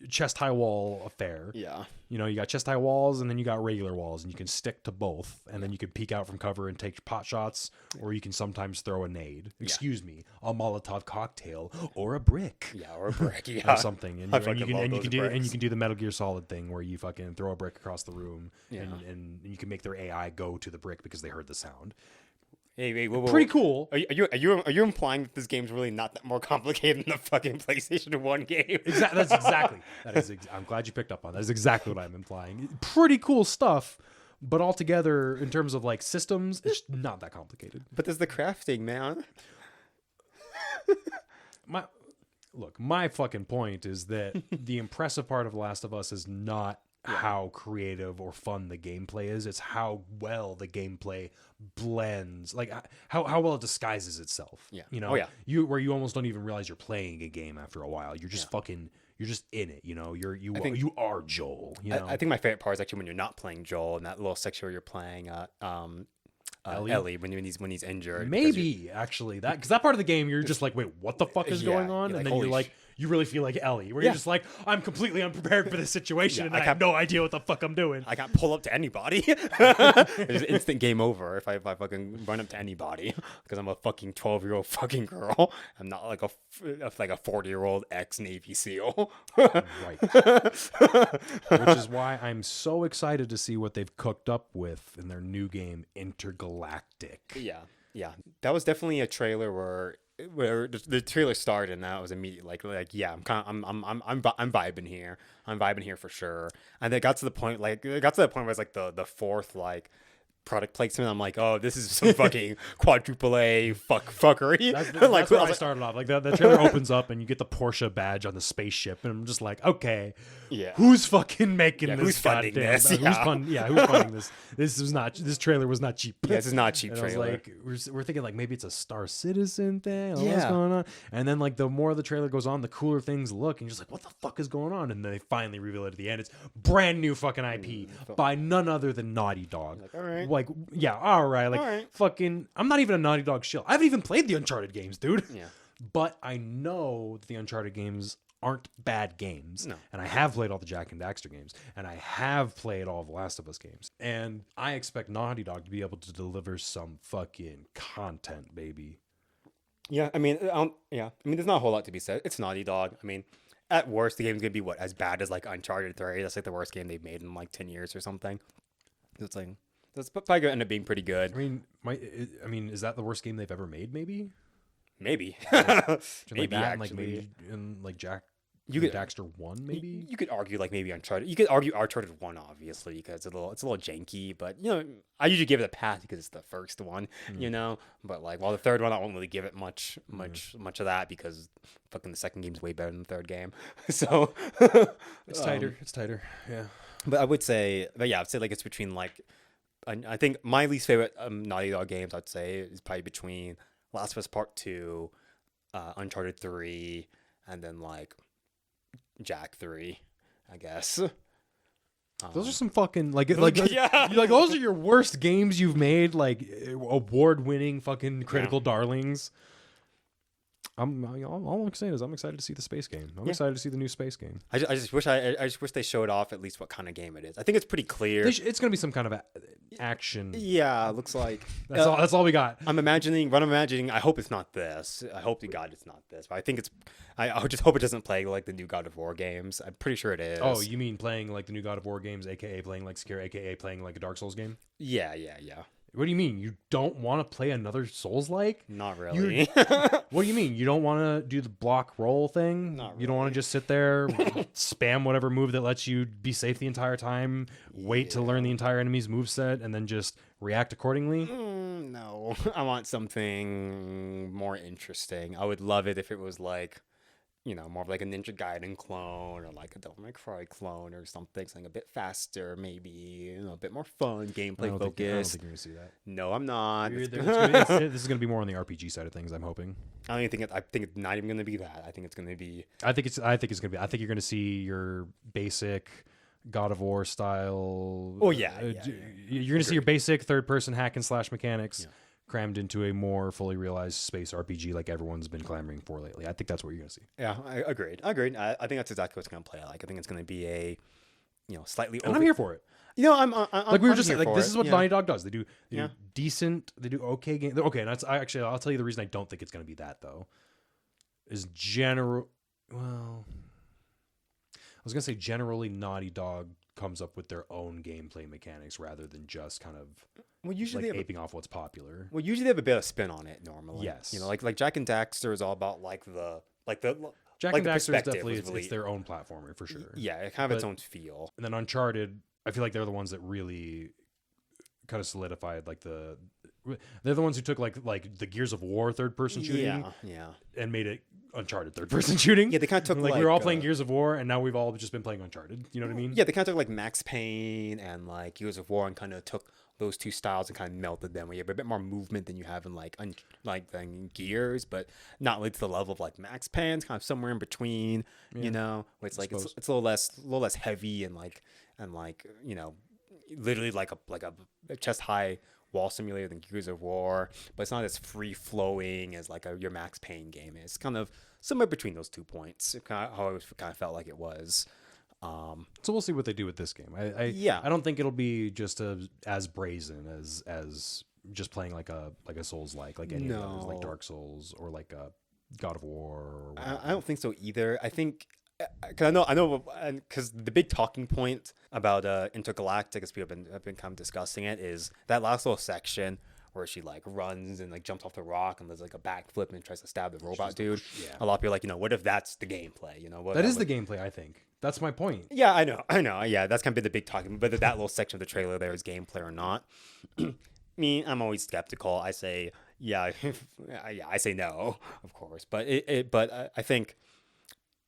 chest high wall affair. Yeah. You got chest high walls, and then you got regular walls, and you can stick to both, and then you can peek out from cover and take pot shots, or you can sometimes throw a nade. Excuse me, a Molotov cocktail or a brick. Yeah, or a brick. Yeah. Or something. And you can do the Metal Gear Solid thing where you fucking throw a brick across the room, and you can make their AI go to the brick because they heard the sound. Hey, whoa, whoa, Pretty whoa. cool. Are you implying that this game's really not that more complicated than the fucking PlayStation 1 game? That's exactly. I'm glad you picked up on that. That's exactly what I'm implying. Pretty cool stuff, but altogether, in terms of like systems, it's not that complicated. But there's the crafting, man. My fucking point is that the impressive part of The Last of Us is not how creative or fun the gameplay is. It's how well the gameplay blends, like how well it disguises itself. Yeah. You know, Oh, yeah. you almost don't even realize you're playing a game after a while. You're just you're just in it. You know, you are Joel. You know, I think my favorite part is actually when you're not playing Joel in that little section where you're playing Ellie when he's injured. maybe actually because that part of the game you're just like, wait, what the fuck is going on? you're And like, then you're holy like, you really feel like Ellie, where you're just like, I'm completely unprepared for this situation, and I have no idea what the fuck I'm doing. I can't pull up to anybody. It's instant game over if I fucking run up to anybody because I'm a fucking 12-year-old fucking girl. I'm not like a 40-year-old ex-Navy SEAL. Right. Which is why I'm so excited to see what they've cooked up with in their new game, Intergalactic. Yeah. That was definitely a trailer where the trailer started and that was immediately like yeah, I'm vibing here. I'm vibing here for sure. And it got to the point where it's like the fourth like product placement. I'm like, oh, this is some fucking quadruple A fuckery. That's like where I started off. Like the trailer opens up and you get the Porsche badge on the spaceship, and I'm just like, okay, yeah, who's fucking making this? who's funding this? Who's funding this? This trailer was not cheap. Yeah, this is not a cheap and trailer. I was like, we're thinking like maybe it's a Star Citizen thing. What's Yeah. going on? And then like the more the trailer goes on, the cooler things look, and you're just like, what the fuck is going on? And then they finally reveal it at the end. It's brand new fucking IP by none other than Naughty Dog. Like, all right. Like, yeah, all right. Like, All right. fucking, I'm not even a Naughty Dog shill. I haven't even played the Uncharted games, dude. Yeah. But I know that the Uncharted games aren't bad games. No. And I have played all the Jack and Daxter games. And I have played all the Last of Us games. And I expect Naughty Dog to be able to deliver some fucking content, baby. Yeah, I mean, there's not a whole lot to be said. It's Naughty Dog. I mean, at worst, the game's gonna be as bad as like Uncharted 3. That's like the worst game they've made in like 10 years or something. It's like that's probably gonna end up being pretty good. I mean, is that the worst game they've ever made? Maybe. Maybe. Maybe Actually. and, like maybe in like Jack. You could Daxter 1 maybe. You could argue like maybe Uncharted. You could argue Uncharted 1 obviously because it's a little janky, but you know I usually give it a pass because it's the first one, you know. But like while the third one I won't really give it much of that because fucking the second game's way better than the third game. So It's tighter. It's tighter. Yeah. But I'd say like it's between like I think my least favorite Naughty Dog games I'd say is probably between Last of Us Part 2, Uncharted 3, and then like Jack 3, I guess. Those are some fucking like yeah. like those are your worst games you've made, like award-winning fucking critical darlings. All I'm saying is I'm excited to see the space game. I'm excited to see the new space game. I just wish they showed off at least what kind of game it is. I think it's pretty clear. It's gonna be some kind of action. Yeah, it looks like That's all we got. I'm imagining. I hope it's not this. I hope to God it's not this. But I think it's. I just hope it doesn't play like the new God of War games. I'm pretty sure it is. Oh, you mean playing like the new God of War games, aka playing like Sekiro, aka playing like a Dark Souls game? Yeah. What do you mean? You don't want to play another Souls-like? Not really. What do you mean? You don't want to do the block roll thing? Not You don't want to just sit there, spam whatever move that lets you be safe the entire time, wait to learn the entire enemy's moveset, and then just react accordingly? No, I want something more interesting. I would love it if it was like, you know, more of like a Ninja Gaiden clone or like a Devil May Cry clone or something a bit faster, maybe, you know, a bit more fun, gameplay I don't think you're focused. going to see that. No, I'm not. This is going to be more on the RPG side of things, I'm hoping. I don't even think I think it's not even going to be that. I think it's going to be. I think it's going to be. I think you're going to see your basic God of War style. Oh yeah. You're going to see your basic third-person hack and slash mechanics crammed into a more fully realized space RPG like everyone's been clamoring for lately. I think that's what you're going to see. Yeah, I agreed. I think that's exactly what's going to play like. I think it's going to be a, you know, slightly. And I'm here for it. You know, I'm like we were just saying, like this is what yeah. Naughty Dog does. They do decent. They do okay games. Okay, and I'll tell you the reason I don't think it's going to be that though. Is general. Well, I was going to say generally Naughty Dog comes up with their own gameplay mechanics rather than just kind of Well, usually like aping off what's popular. well, usually they have a bit of spin on it normally. Yes. You know, like Jack and Daxter is all about like the Jack like and the Daxter is perspective definitely was really- it's their own platformer for sure. Yeah, it kind of its But- own feel. And then Uncharted, I feel like they're the ones that really kind of solidified like they're the ones who took like the Gears of War third person shooting Yeah. and made it Uncharted third person shooting. Yeah, they kind of took like we were all like, playing Gears of War and now we've all just been playing Uncharted. You know what I mean? Yeah, they kind of took like Max Payne and like Gears of War and kind of took those two styles and kind of melted them. Where you have a bit more movement than you have in like than Gears, but not like to the level of like Max Payne. It's kind of somewhere in between. You know, where it's like it's a little less heavy and like you know, literally like a chest high wall simulator than Gears of War, but it's not as free flowing as like your Max Payne game is. It's kind of somewhere between those 2 points. Kind of how I always kind of felt like it was. So we'll see what they do with this game. I don't think it'll be just as brazen as just playing like a Souls like any of those, like Dark Souls or like a God of War. Or I don't think so either. I think because I know, because the big talking point about Intergalactic, as people have been kind of discussing it, is that last little section where she like runs and like jumps off the rock and there's like a backflip and tries to stab the robot dude. Yeah. A lot of people are like, you know, what if that's the gameplay? You know, what that is the gameplay. I think that's my point. Yeah, I know. Yeah, that's kind of been the big talking. Whether that little section of the trailer there is gameplay or not. Me, I'm always skeptical. I say, yeah, I say no, of course. But I think.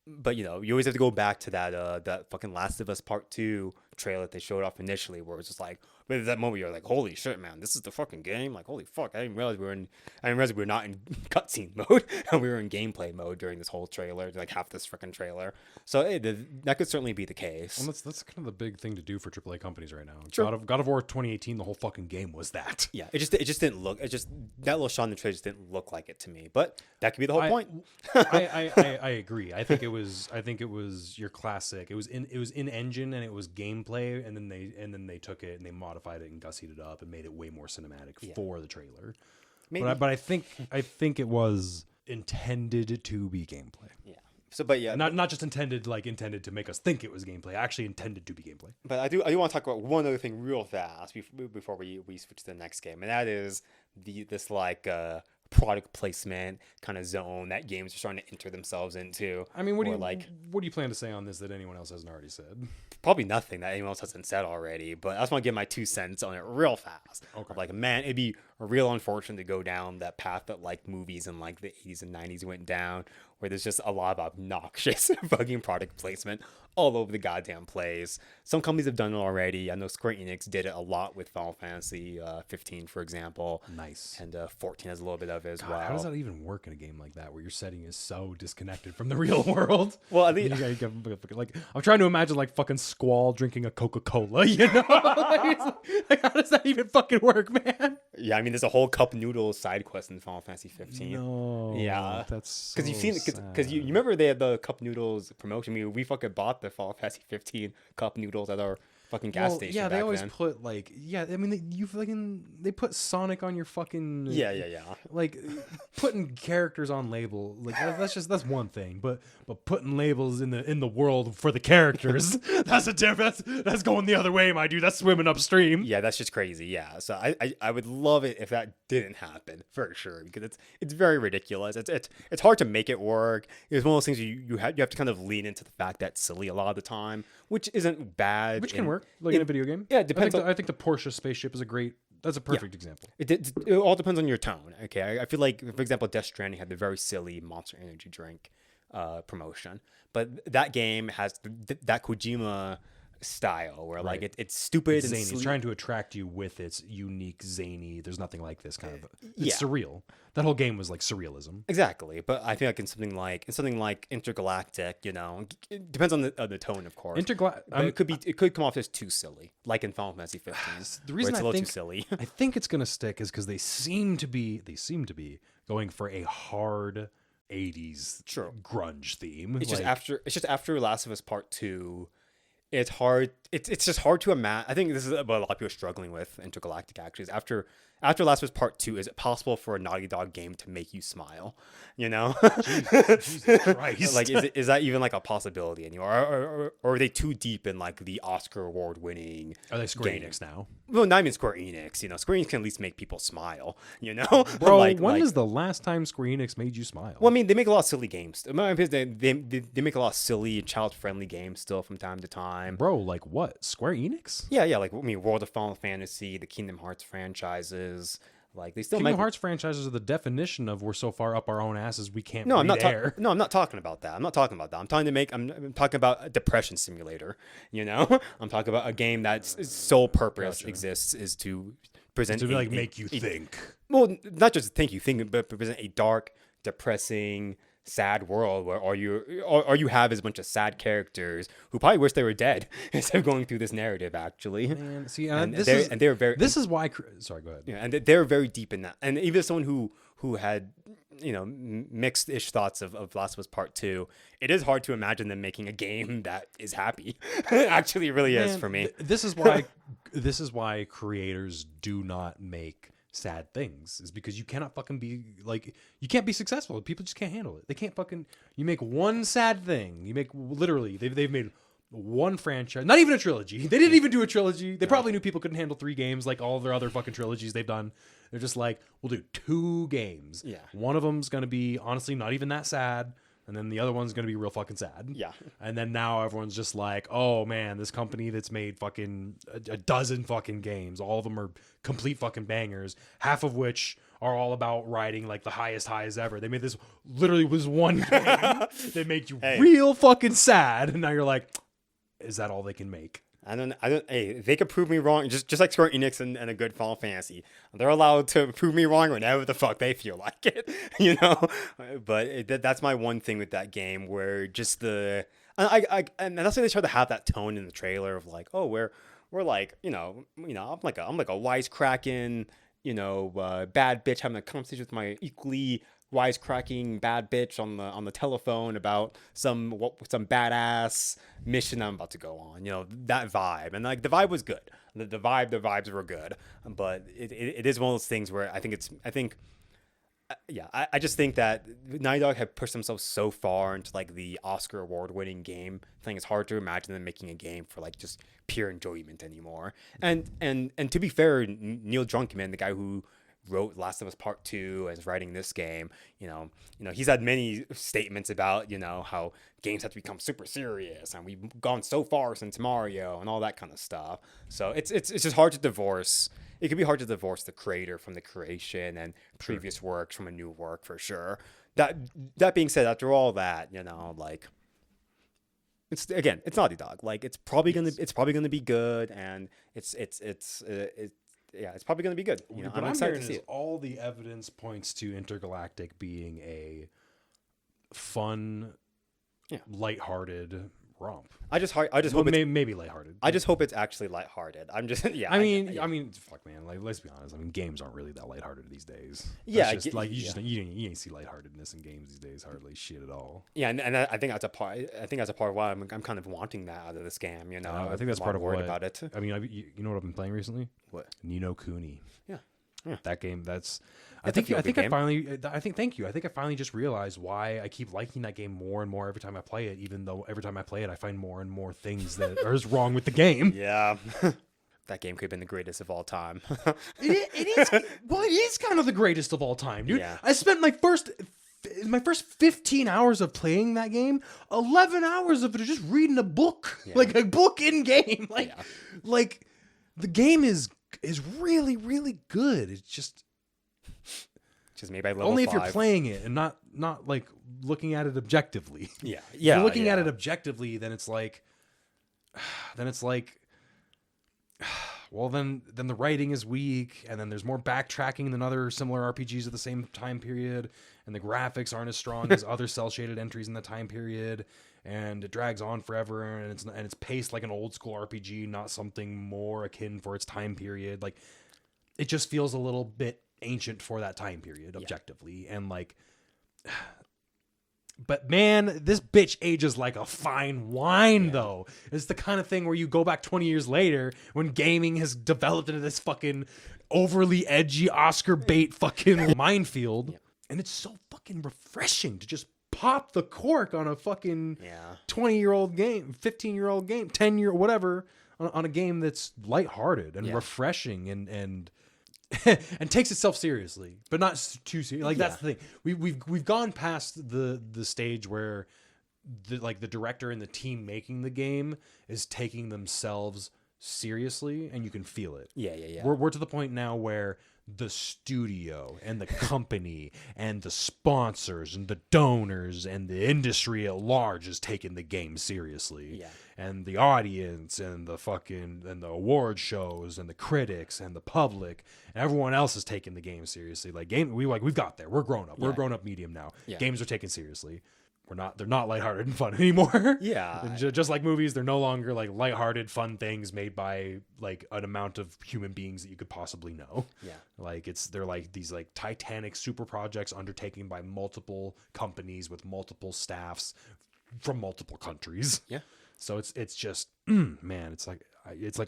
But you know, you always have to go back to that fucking Last of Us Part 2 trailer that they showed off initially, where it's just like, but at that moment you're like, holy shit, man, this is the fucking game. Like, holy fuck, I didn't realize we were not in cutscene mode and we were in gameplay mode during this whole trailer, like half this freaking trailer. So that could certainly be the case. Well, that's kind of the big thing to do for AAA companies right now. Sure. God of War 2018, the whole fucking game was that. Yeah, it just didn't look. It just that little shot in the trailer just didn't look like it to me. But that could be the whole point. I agree. I think it was your classic. It was in engine and it was gameplay, and then they took it and they modified it and gussied it up and made it way more cinematic for the trailer. Maybe. But I think it was intended to be gameplay. Yeah. So, but yeah, not just intended to make us think it was gameplay. Actually intended to be gameplay. But I do want to talk about one other thing real fast before we switch to the next game, and that is this product placement kind of zone that games are starting to enter themselves into. I mean, what do you plan to say on this that anyone else hasn't already said? Probably nothing that anyone else hasn't said already, but I just want to give my 2 cents on it real fast. Okay. Like, man, it'd be real unfortunate to go down that path that like movies in like the 80s and 90s went down, where there's just a lot of obnoxious fucking product placement all over the goddamn place. Some companies have done it already. I know Square Enix did it a lot with Final Fantasy 15, for example. Nice. And 14 has a little bit of it as God, well. how does that even work in a game like that where your setting is so disconnected from the real world? Well, I think like I'm trying to imagine like fucking Squall drinking a Coca-Cola, you know? like, how does that even fucking work, man? yeah, I mean, there's a whole cup noodles side quest in Final Fantasy 15. No, yeah, that's because you've seen it because you remember they had the cup noodles promotion. I mean, we fucking bought the Final Fantasy 15 cup noodles at our fucking gas station. Yeah, they back always then. put like I mean, they put Sonic on your fucking Yeah. Like putting characters on label like that's one thing, but putting labels in the world for the characters that's a difference. That's going the other way, my dude. That's swimming upstream. Yeah, that's just crazy. Yeah, so I would love it if that didn't happen for sure, because it's very ridiculous. It's hard to make it work. It's one of those things you have to kind of lean into the fact that it's silly a lot of the time, which isn't bad. Which can work in a video game. Yeah, it depends. I think the Porsche spaceship is that's a perfect example. It all depends on your tone. Okay, I feel like, for example, Death Stranding had the very silly Monster Energy drink promotion, but that game has that Kojima style where like it's stupid and zany. sleek. It's trying to attract you with its unique zany. There's nothing like this kind of. It's Yeah. surreal. That whole game was like surrealism. Exactly, but I feel like in something like Intergalactic, you know, it depends on the tone, of course. But it could come off as too silly, like in Final Fantasy 15. The reason where it's a I little think too silly. I think it's gonna stick is because they seem to be going for a hard 80s Sure. grunge theme. It's just after Last of Us Part 2. it's hard. It's just hard to imagine. I think this is what a lot of people are struggling with Intergalactic. Actually, is after Last of Us Part Two, is it possible for a Naughty Dog game to make you smile? You know, Jesus Christ. like is that even like a possibility anymore? Or are they too deep in like the Oscar award winning? Are they Square game? Enix now? Well, not even Square Enix. You know, Square Enix can at least make people smile. You know, Bro, like, when is the last time Square Enix made you smile? Well, I mean, they make a lot of silly games. They make a lot of silly, child-friendly games still from time to time. Bro, like what? Square Enix? Yeah, like I mean, World of Final Fantasy, the Kingdom Hearts franchises, like they still Kingdom make. Hearts franchises are the definition of we're so far up our own asses we can't No, I'm breathe not. air. No, I'm not talking about that. I'm not talking about that. I'm talking about a depression simulator. You know, I'm talking about a game that's sole purpose Gotcha. exists is to present To like make you a- think. well, not just think you think, but present a dark, depressing, sad world where all you have is a bunch of sad characters who probably wish they were dead instead of going through this narrative. Actually, Man, see, and they're very. This is why. Sorry, go ahead. Yeah, and they're very deep in that. And even as someone who had, you know, mixed-ish thoughts of Last of Us Part 2, it is hard to imagine them making a game that is happy. Actually, it really is Man, for me. This is why. This is why creators do not make sad things, is because you cannot fucking be like, you can't be successful. People just can't handle it. They can't fucking, you make one sad thing. You make literally, they've made one franchise, not even a trilogy. They didn't even do a trilogy. They probably knew people couldn't handle 3 games like all their other fucking trilogies they've done. They're just like, we'll do 2 games. Yeah. One of them's going to be honestly not even that sad. And then the other one's going to be real fucking sad. Yeah. And then now everyone's just like, oh man, this company that's made fucking a dozen fucking games. All of them are complete fucking bangers. Half of which are all about riding like the highest highs ever. They made this literally was one game. They make you real fucking sad. And now you're like, is that all they can make? I don't. Hey, they could prove me wrong, just like Square Enix and a good Final Fantasy. They're allowed to prove me wrong whenever the fuck they feel like it, you know. But that's my one thing with that game, where just and that's why they try to have that tone in the trailer of like, oh, we're like, I'm like a wisecracking, bad bitch having a conversation with my equally wisecracking bad bitch on the telephone about some badass mission I'm about to go on. That vibe, and like the vibe was good. The vibes were good, but it is one of those things where I just think that Naughty Dog have pushed themselves so far into like the Oscar award winning game thing. It's hard to imagine them making a game for like just pure enjoyment anymore. And to be fair, Neil Druckmann, the guy who wrote Last of Us Part 2 and is writing this game, he's had many statements about, how games have to become super serious and we've gone so far since Mario and all that kind of stuff. So it's just hard to divorce. It can be hard to divorce the creator from the creation and previous works from a new work for sure. That being said, after all that, like it's Naughty Dog. Like it's probably gonna be good, and it's probably going to be good. What I'm excited to see it. All the evidence points to Intergalactic being a fun, lighthearted romp. I just hope it's maybe lighthearted. I just hope it's actually lighthearted. I'm just I mean, fuck, man. Like, let's be honest. I mean, games aren't really that lighthearted these days. Yeah, just, like you ain't see lightheartedness in games these days. Hardly shit at all. Yeah, and I think that's a part. I think that's a part of why I'm kind of wanting that out of this game. I think that's part of worried what about it. I mean, you know what I've been playing recently? What? Ni no Kuni. Yeah. That game. That's. Thank you. I think I finally just realized why I keep liking that game more and more every time I play it. Even though every time I play it, I find more and more things that are wrong with the game. Yeah. That game could have been the greatest of all time. It is. Well, it is kind of the greatest of all time, dude. Yeah. I spent my first 15 hours of playing that game, 11 hours of it just reading a book, like a book in game. Like the game is really, really good. It's just made by level only 5. if you're playing it and not like looking at it objectively. Yeah. If you're looking at it objectively, then it's like, well, then the writing is weak, and then there's more backtracking than other similar RPGs of the same time period, and the graphics aren't as strong as other cell shaded entries in the time period, and it drags on forever, and it's paced like an old school RPG, not something more akin for its time period. Like, it just feels a little bit ancient for that time period objectively, and like But man, this bitch ages like a fine wine, though. It's the kind of thing where you go back 20 years later when gaming has developed into this fucking overly edgy Oscar bait fucking minefield. Yeah. And it's so fucking refreshing to just pop the cork on a fucking 20-year-old game, 15-year-old game, 10-year, whatever, on a game that's lighthearted and refreshing and and takes itself seriously, but not too serious. Like that's the thing. We've gone past the stage where the director and the team making the game is taking themselves seriously, and you can feel it. Yeah. We're to the point now where the studio and the company and the sponsors and the donors and the industry at large is taking the game seriously. Yeah. And the audience and the award shows and the critics and the public and everyone else is taking the game seriously. We've got there. We're grown up. We're a grown up medium now. Yeah. Games are taken seriously. They're not lighthearted and fun anymore. Yeah. And just like movies, they're no longer like lighthearted, fun things made by like an amount of human beings that you could possibly know. Yeah. Like they're like these like titanic super projects undertaken by multiple companies with multiple staffs from multiple countries. Yeah. So it's just man, it's like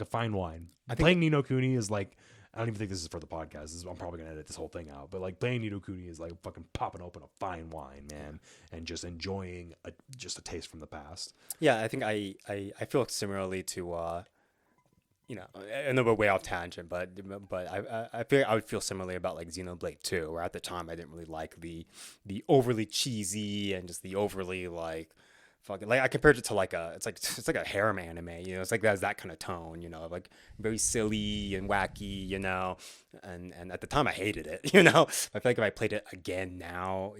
a fine wine. Playing Ni no Kuni is like, I don't even think this is for the podcast. I'm probably gonna edit this whole thing out. But like playing Ni no Kuni is like fucking popping open a fine wine, man, and just enjoying just a taste from the past. Yeah, I think I feel similarly to another way off tangent, but I feel I would feel similarly about like Xenoblade 2, where at the time I didn't really like the overly cheesy and just the overly like fucking, like I compared it to like it's like a harem anime, it's like that kind of tone, like very silly and wacky, and at the time I hated it, I feel like if I played it again now,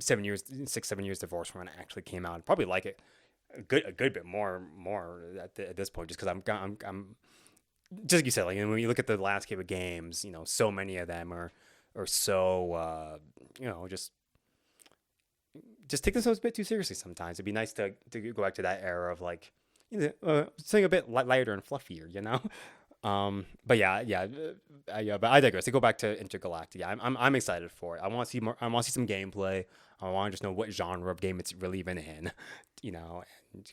7 years divorced from when it actually came out, I'd probably like it a good bit more at this point, just because I'm just like you said, like when you look at the landscape of games, so many of them are so just take themselves a bit too seriously sometimes. It'd be nice to go back to that era of like something a bit lighter and fluffier, but but I digress. To go back to Intergalactic, I'm excited for it. I want to see more. I want to see some gameplay. I want to just know what genre of game it's really even in, and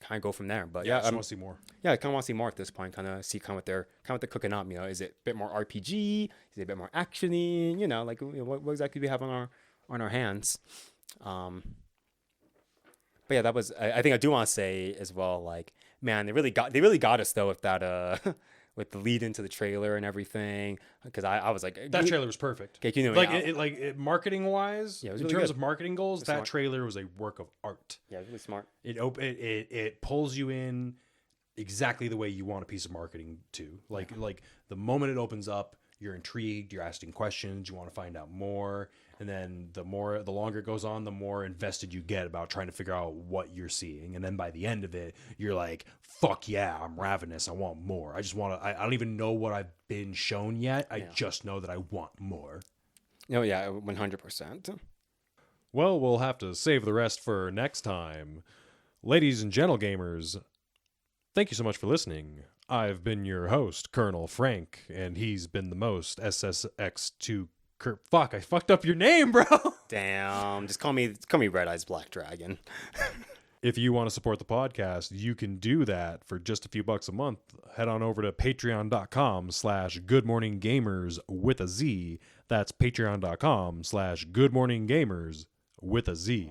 kind of go from there. But I just want to see more. Yeah, I kind of want to see more at this point. Kind of see what they're cooking up. Is it a bit more RPG? Is it a bit more actiony? What exactly do we have on our hands? But yeah, that was. I think I do want to say as well. Like, man, they really got us though with that with the lead into the trailer and everything. Because I was like, that trailer was perfect. Okay, marketing wise, yeah, it was in really terms good. of marketing goals, that smart. trailer was a work of art. Yeah, it was really smart. It pulls you in exactly the way you want a piece of marketing to. Like the moment it opens up, you're intrigued, you're asking questions, you want to find out more. And then the longer it goes on, the more invested you get about trying to figure out what you're seeing. And then by the end of it, you're like, fuck yeah, I'm ravenous. I want more. I just want to, I don't even know what I've been shown yet. I just know that I want more. Oh yeah, 100%. Well, we'll have to save the rest for next time. Ladies and gentle gamers, thank you so much for listening. I've been your host, Colonel Frank, and he's been the most SSX2 Fuck, I fucked up your name, bro. Damn, just call me Red Eyes Black Dragon. If you want to support the podcast, you can do that for just a few bucks a month. Head on over to patreon.com/goodmorninggamers with a Z. That's patreon.com/goodmorninggamers with a Z.